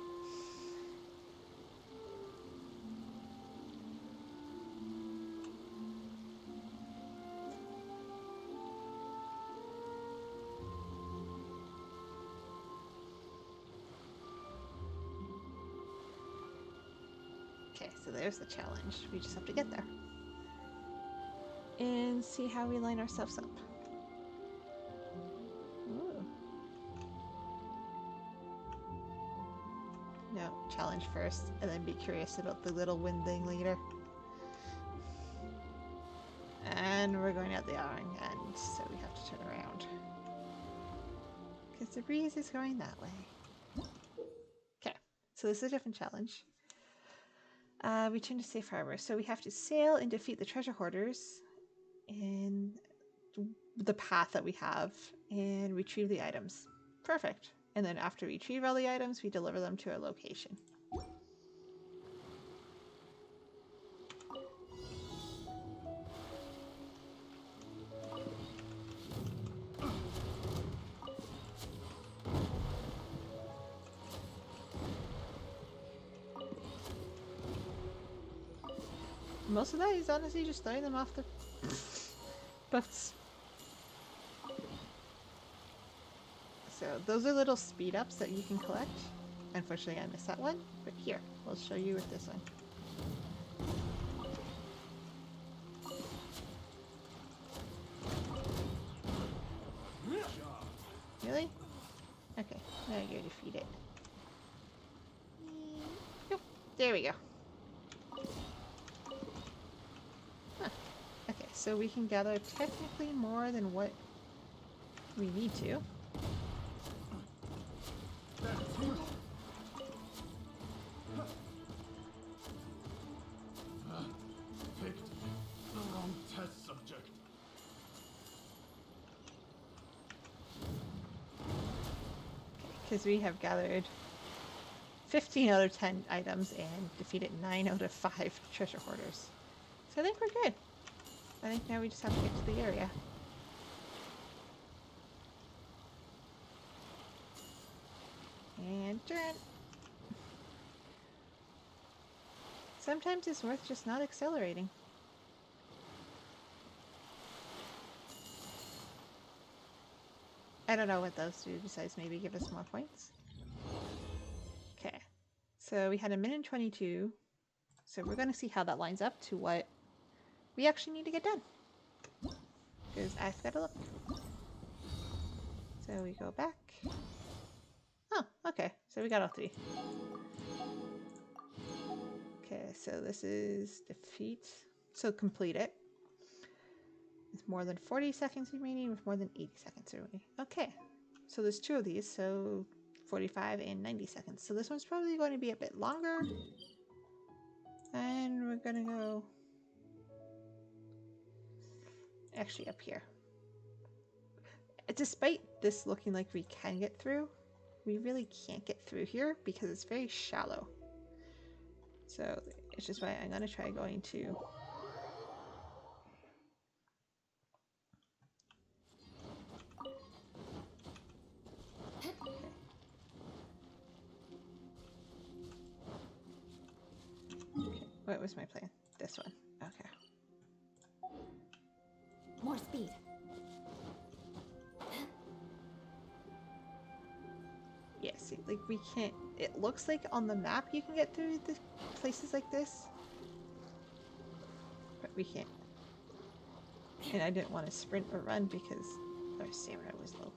Okay, so there's the challenge. We just have to get there. And see how we line ourselves up. Ooh. No, challenge first, and then be curious about the little wind thing later. And we're going out the wrong end, so we have to turn around. Because the breeze is going that way. Okay, so this is a different challenge. Return to safe harbor. So we have to sail and defeat the treasure hoarders in the path that we have and retrieve the items. Perfect. And then after we retrieve all the items, we deliver them to our location. Most of that is honestly just throwing them off the boats. So those are little speed ups that you can collect. Unfortunately I missed that one, but here, we'll show you with this one. Really? Okay, now you defeat it. Yep, there we go. Huh. Okay, so we can gather technically more than what we need to. Picked the wrong test subject. Because we have gathered 15 out of 10 items and defeated 9 out of 5 treasure hoarders. So I think we're good. I think now we just have to get to the area. And turn. Sometimes it's worth just not accelerating. I don't know what those do besides maybe give us more points. Okay, so we had 1:22. So we're going to see how that lines up to what we actually need to get done. Because I've got to look. So we go back. Oh, okay. So we got all 3. Okay, so this is defeat. So complete it. With more than 40 seconds remaining, with more than 80 seconds remaining. Okay, so there's 2 of these, so 45 and 90 seconds. So this one's probably going to be a bit longer. And we're gonna go actually up here. Despite this looking like we can get through, we really can't get through here because it's very shallow. So it's just why I'm gonna try going to what was my plan? This one. Okay. More speed. see, like we can't, it looks like on the map you can get through the places like this. But we can't. And I didn't want to sprint or run because our stamina was low.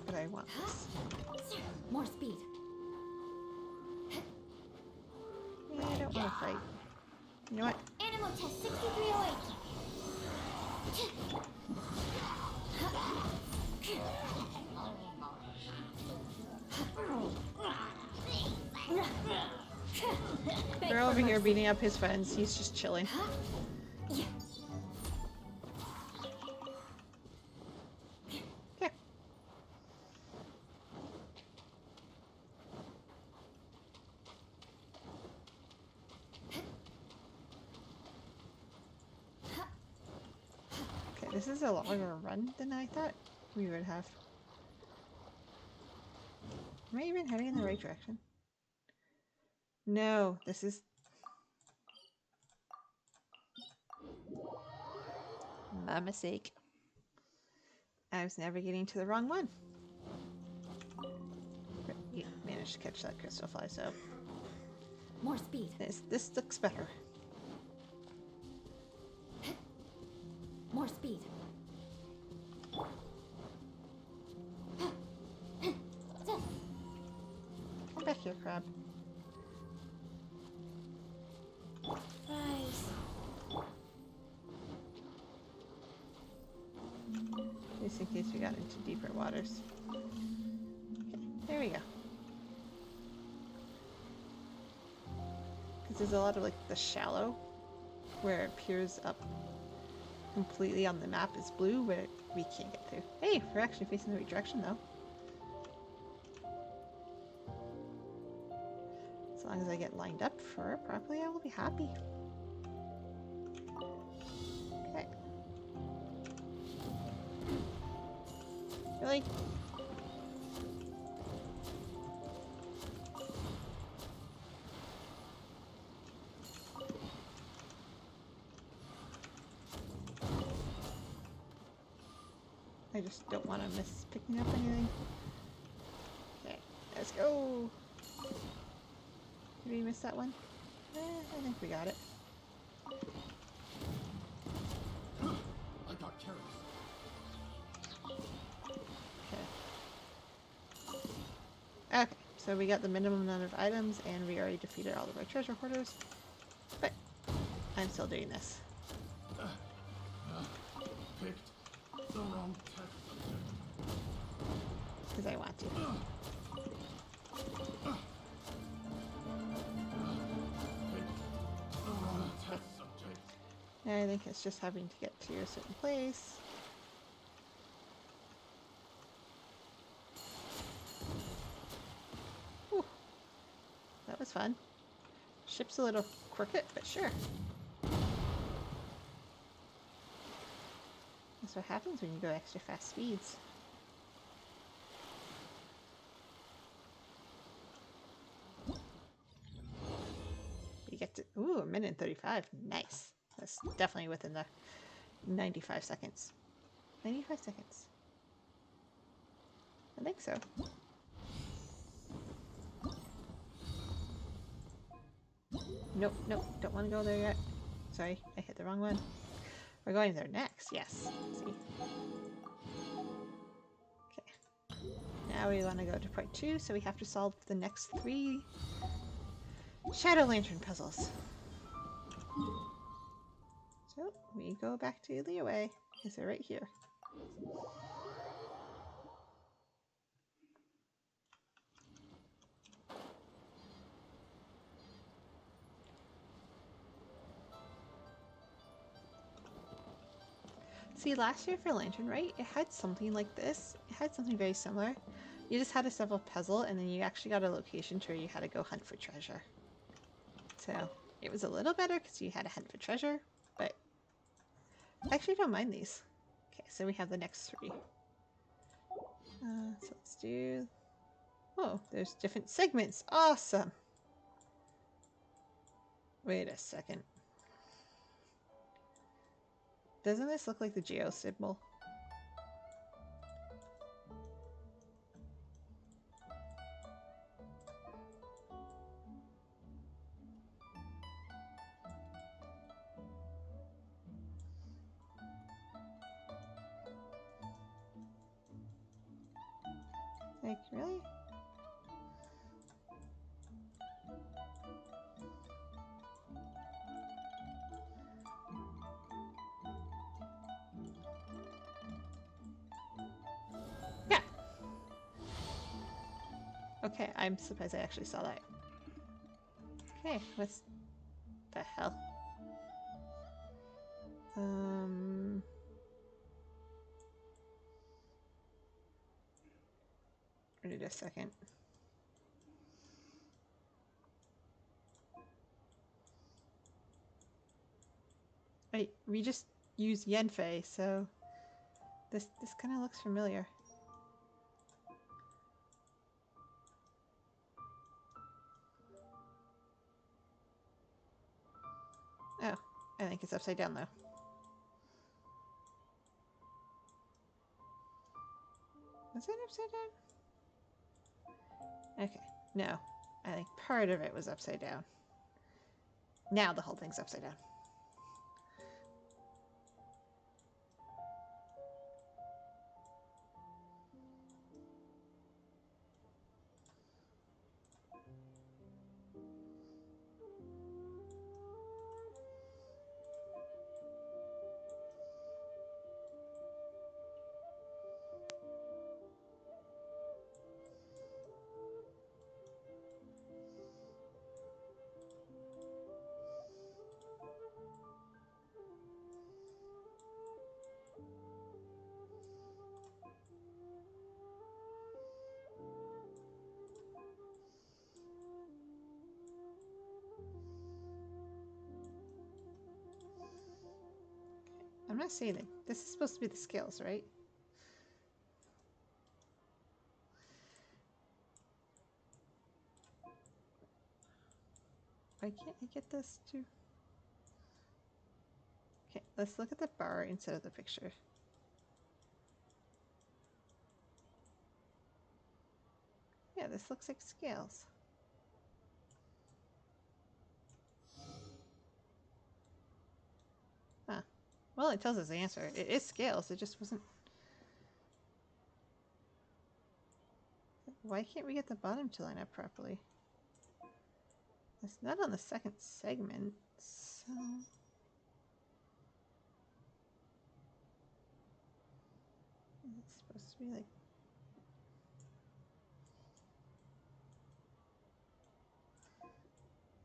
But I want this. More speed. Yeah, I don't want to fight. You know what? Animal test 6308. They're over here beating up his friends. He's just chilling. Okay. Okay, this is a longer run than I thought we would have. Am I even heading in the right direction? No, this is... my mistake. I was navigating to the wrong one. But we managed to catch that crystal fly, so... More speed. This looks better. More speed. Come back here, crab. Guys. Just in case we got into deeper waters. Okay, there we go. Because there's a lot of like the shallow where it appears up completely on the map is blue, but we can't get through. Hey, we're actually facing the right direction though. As long as I get lined up for it properly, I will be happy. Okay. Really? I just don't want to miss picking up anything. Okay, let's go. Did we miss that one? I think we got it. I got carrots. Okay. Okay, so we got the minimum number of items and we already defeated all of our treasure hoarders. But I'm still doing this. Picked the wrong test subject. Because I want to. I think it's just having to get to a certain place. Whew. That was fun. Ship's a little crooked, but sure. That's what happens when you go extra fast speeds. You get to, ooh, 1:35. Nice. That's definitely within the 95 seconds. 95 seconds. I think so. Nope, nope, don't want to go there yet. Sorry, I hit the wrong one. We're going there next, yes. Let's see. Okay. Now we want to go to part 2, so we have to solve the next 3 Shadow Lantern puzzles. So we go back to Liyue, because they're right here. See, last year for Lantern Right, it had something like this. It had something very similar. You just had to solve a puzzle, and then you actually got a location to where you had to go hunt for treasure. So it was a little better because you had to hunt for treasure, but I actually don't mind these. Okay, so we have the next 3. So let's do... Oh, there's different segments. Awesome! Wait a second. Doesn't this look like the Geo symbol? Like, really? Yeah. Okay, I'm surprised I actually saw that. Okay, what's the hell? Wait a second. Wait, we just used Yenfei, so this kind of looks familiar. Oh, I think it's upside down though. Was it upside down? Okay, no. I think part of it was upside down. Now the whole thing's upside down. I'm not seeing it. This is supposed to be the scales, right? Why can't I get this to... Okay, let's look at the bar instead of the picture. Yeah, this looks like scales. Huh. Well, it tells us the answer. It is scales. It just wasn't... Why can't we get the bottom to line up properly? It's not on the second segment, so... It's supposed to be like...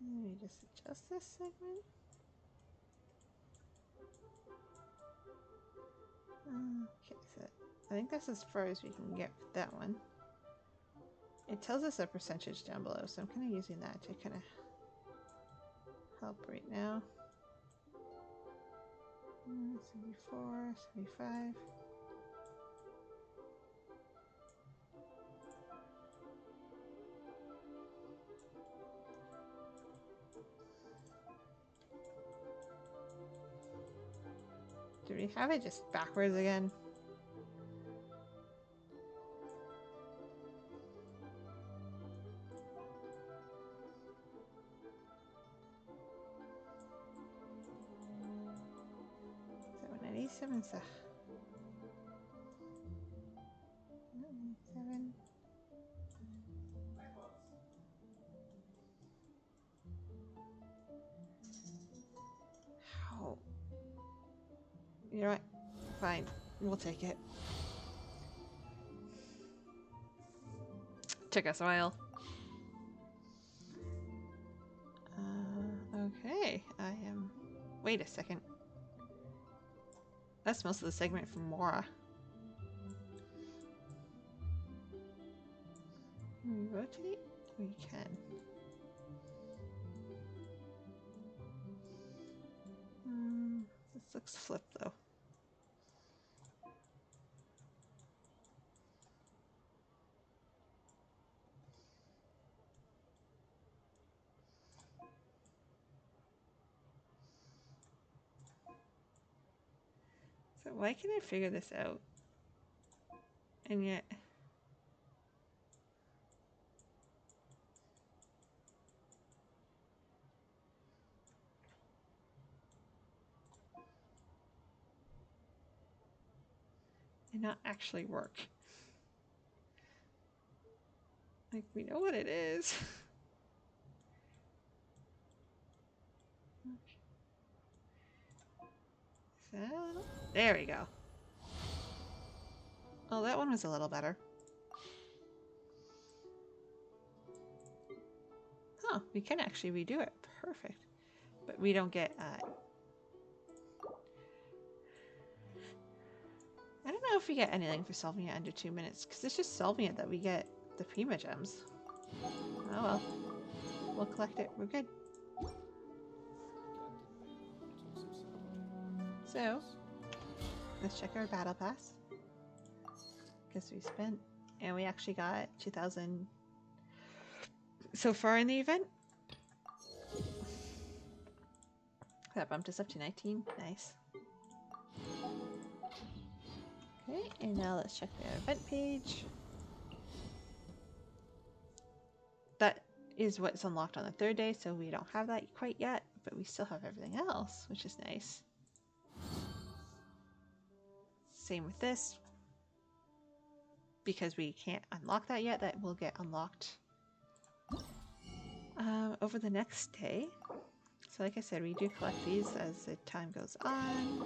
Let me just adjust this segment. Okay, so I think that's as far as we can get with that one. It tells us a percentage down below, so I'm kind of using that to kind of help right now. 74, 75. Do we have it just backwards again? So 97 صح. 97. How? You know what? Fine. We'll take it. Took us a while. Okay. I am... Wait a second. That's most of the segment from Mora. Can we rotate? We can. This looks flipped though. So why can't I figure this out? And yet... and not actually work. Like, we know what it is. So, there we go. Oh, that one was a little better. Oh, we can actually redo it. Perfect. But we don't get, I don't know if we get anything for solving it under 2 minutes, because it's just solving it that we get the Prima Gems. Oh well. We'll collect it. We're good. So, let's check our battle pass. Because we spent, and we actually got 2,000 so far in the event. That bumped us up to 19. Nice. Okay, and now let's check the event page. That is what's unlocked on the 3rd day, so we don't have that quite yet, but we still have everything else, which is nice. Same with this. Because we can't unlock that yet, that will get unlocked over the next day. So like I said, we do collect these as the time goes on.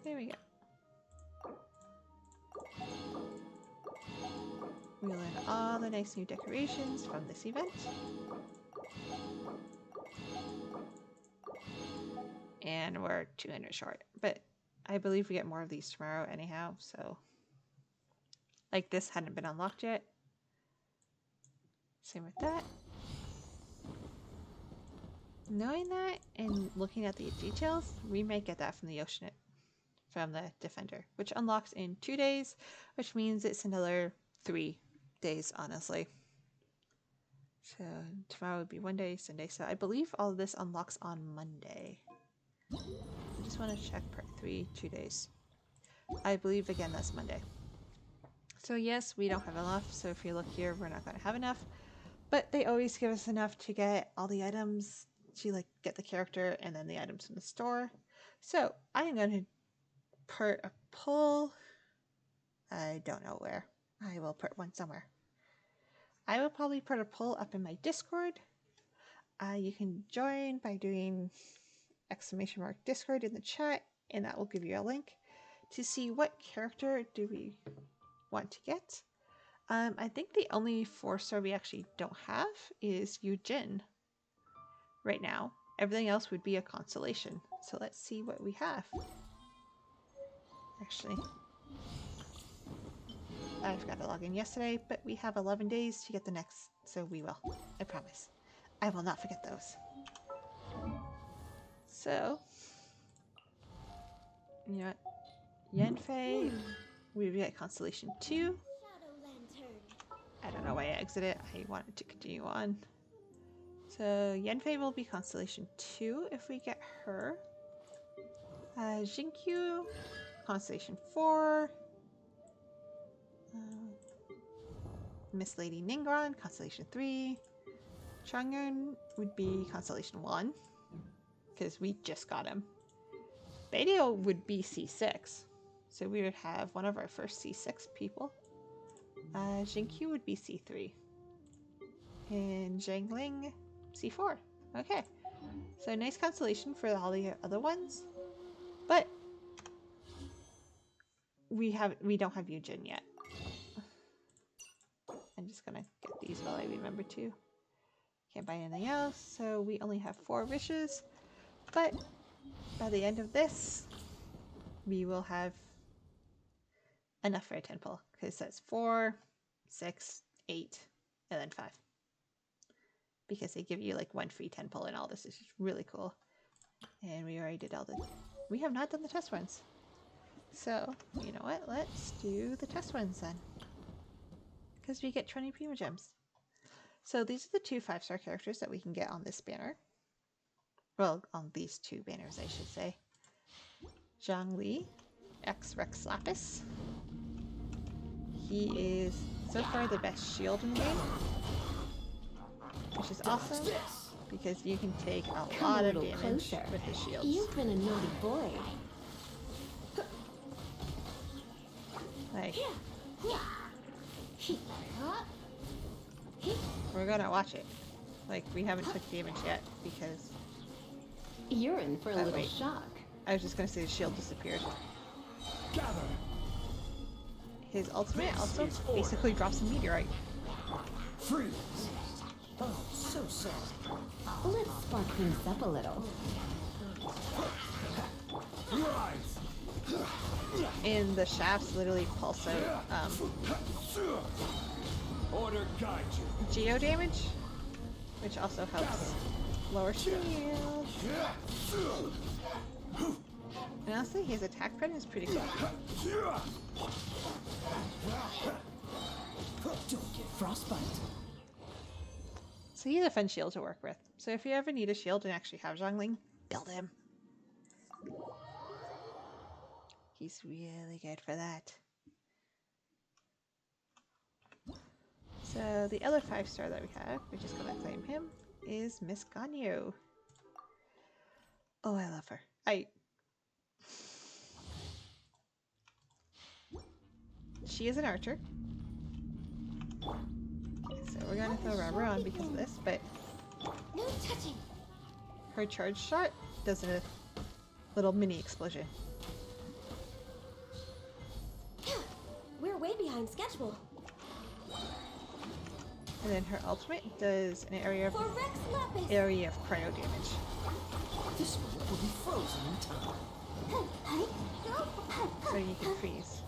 There we go. We learn all the nice new decorations from this event. And we're 200 short. But I believe we get more of these tomorrow anyhow, so... Like this hadn't been unlocked yet. Same with that. Knowing that and looking at the details, we might get that from the Oceanit, from the Defender, which unlocks in 2 days, which means it's another 3 days, honestly. So tomorrow would be 1 day, Sunday. So I believe all of this unlocks on Monday. I just want to check part 3, 2 days. I believe again that's Monday. So yes, we don't have enough, so if you look here, we're not going to have enough. But they always give us enough to get all the items, to like get the character and then the items from the store. So I am going to put a poll. I don't know where. I will put one somewhere. I will probably put a poll up in my Discord. You can join by doing !Discord in the chat, and that will give you a link to see what character do we want to get. I think the only 4-star we actually don't have is Yujin right now. Everything else would be a constellation. So let's see what we have. Actually, I forgot to log in yesterday, but we have 11 days to get the next, so we will. I promise. I will not forget those. So, you know what? Yanfei, we get Constellation 2. I don't know why I exited. I wanted to continue on. So Yanfei will be Constellation 2 if we get her. Jinkyu, Constellation 4. Miss Lady Ningguang, Constellation 3. Changyun would be Constellation 1, because we just got him. Beidou would be C6, so we would have one of our first C6 people. Jinkyu would be C3. And Zhangling, C4. Okay, so nice constellation for all the other ones, but we don't have Yujin yet. I'm just gonna get these while I remember to. Can't buy anything else, so we only have 4 wishes, but by the end of this, we will have enough for a 10 pull, because that's 4, 6, 8, and then 5. Because they give you like 1 free 10 pull and all this is just really cool. And we already did all the... We have not done the test ones. So, you know what? Let's do the test ones then. Because we get 20 Prima Gems. So these are the 2 5-star characters that we can get on this banner. Well, on these 2 banners, I should say. Zhang Li, X Rex Lapis. He is so far the best shield in the game, which is awesome because you can take a lot of damage with his shields. You've been a naughty boy. Like, we're gonna watch it. Like, we haven't took damage yet because... You're in for a little wait. shock. I was just gonna say the shield disappeared. Gather. His ultimate This also is order. basically drops a meteorite. Freeze! Oh, so sorry. Let's spark things up a little. Rise. And the shafts literally pulse out Order guide you. geo damage, which also helps lower shield. And honestly, his attack pattern is pretty cool. Don't get frostbite. So he's a fun shield to work with. So if you ever need a shield and actually have Zhongling, build him. He's really good for that. So the other 5-star that we have, we're just gonna claim him, is Miss Ganyu. Oh, I love her. She is an archer. So we're gonna throw rubber on because of this, but No touching. her charge shot does a little mini explosion. We're way behind schedule. And then her ultimate does an area of For Rex Lapis! cryo damage. This one will be frozen in time. So you can freeze.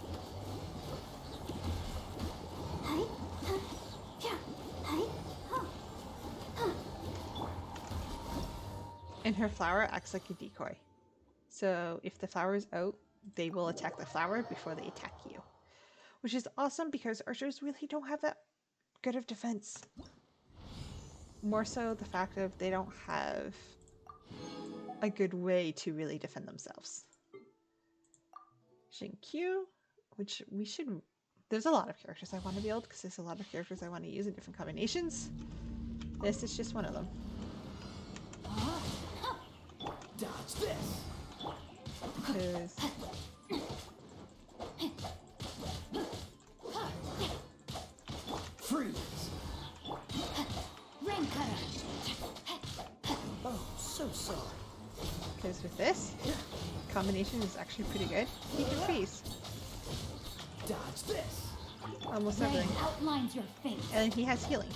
And her flower acts like a decoy. So if the flower is out, they will attack the flower before they attack you. Which is awesome because archers really don't have that good of defense. More so the fact of they don't have a good way to really defend themselves. Xinkyu, which we should... There's a lot of characters I want to build because there's a lot of characters I want to use in different combinations. This is just one of them. Dodge this. Because Freeze. Rain cutter. Oh, so sorry. because with this combination is actually pretty good. You can freeze Dodge this. almost Rain everything. outlines your face. And then he has healing.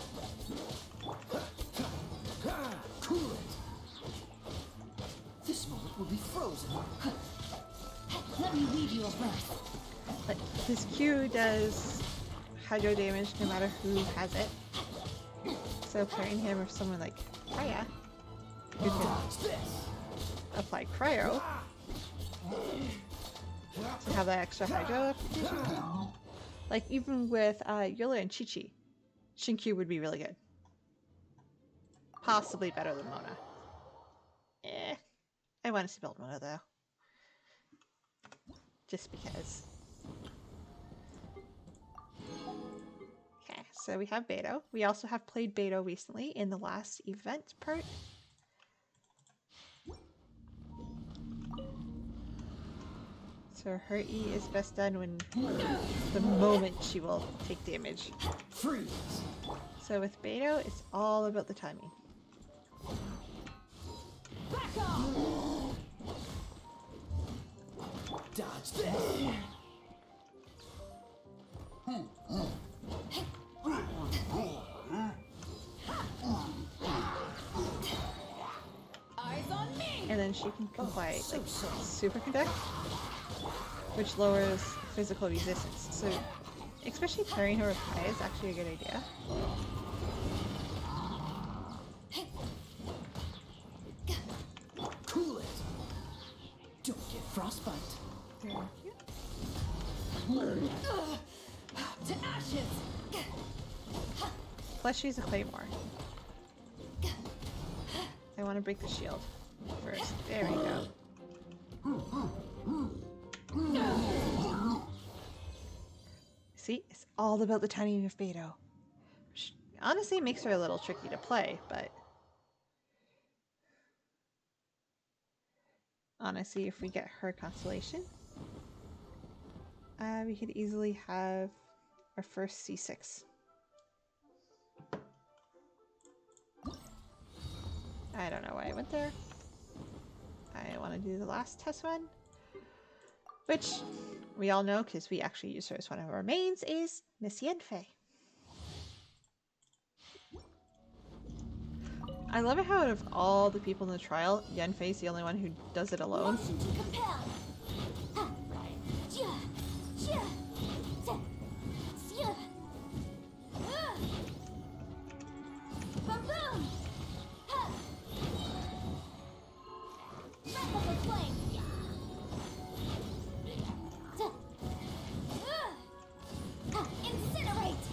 Cool it. This moment will be frozen. Let me weave you a web. But his Q does hydro damage no matter who has it. So pairing him with someone like Kaya, who can apply cryo to have that extra hydro application. Like even with Yola and Chi-Chi, Xinkyu would be really good. Possibly better than Mona. I want to see build Mona though. Just because. Okay, so we have Beto. We also have played Beto recently in the last event part. So her E is best done when the moment she will take damage. Freeze. So with Beto, it's all about the timing. Back off. Dodge this. Eyes on me! And then she can comply like super conduct, which lowers physical resistance. So especially pairing her with Kai is actually a good idea. Cool it. Don't get frostbite. To ashes! Plus she's a claymore. I want to break the shield first. There we go. See, it's all about the timing of Beto. Which honestly makes her a little tricky to play, but honestly, if we get her constellation, we could easily have our first C6. I don't know why I went there. I want to do the last test one, which we all know because we actually use her as one of our mains, is Miss Yenfei. I love it how out of all the people in the trial, Yenfei is the only one who does it alone. Motion to compel. Ha. Ja. Ja. Ta. Sia. Boom boom. Ha. Breath of the flame. Ta. Ha. Incinerate.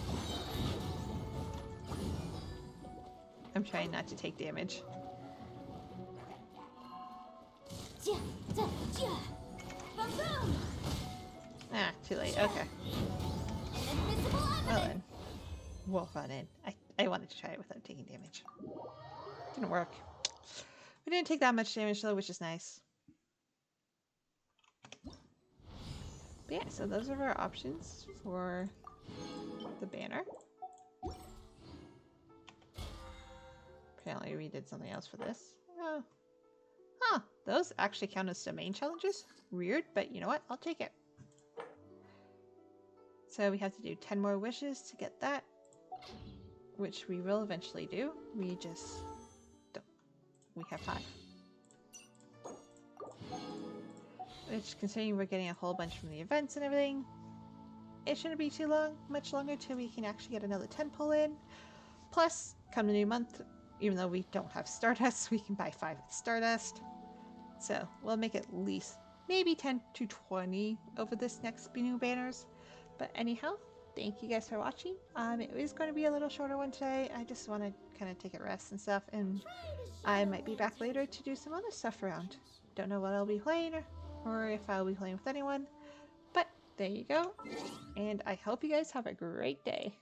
I'm trying not to take damage. Ja. Ta. Ja. Boom boom. Ah, too late. Okay. An invisible Well oven. then. Wolf on in. I wanted to try it without taking damage. Didn't work. We didn't take that much damage though, which is nice. But yeah, so those are our options for the banner. Apparently we did something else for this. Oh. Huh, those actually count as domain challenges? Weird, but you know what? I'll take it. So we have to do 10 more wishes to get that, which we will eventually do. We just don't. We have 5. Which, considering we're getting a whole bunch from the events and everything, it shouldn't be too long, much longer till we can actually get another 10 pull in. Plus, come the new month, even though we don't have Stardust, we can buy 5 Stardust. So we'll make at least maybe 10 to 20 over this next new banners. But anyhow, thank you guys for watching. It is going to be a little shorter one today. I just want to kind of take a rest and stuff, and I might be back later to do some other stuff around. Don't know what I'll be playing or if I'll be playing with anyone, but there you go. And I hope you guys have a great day.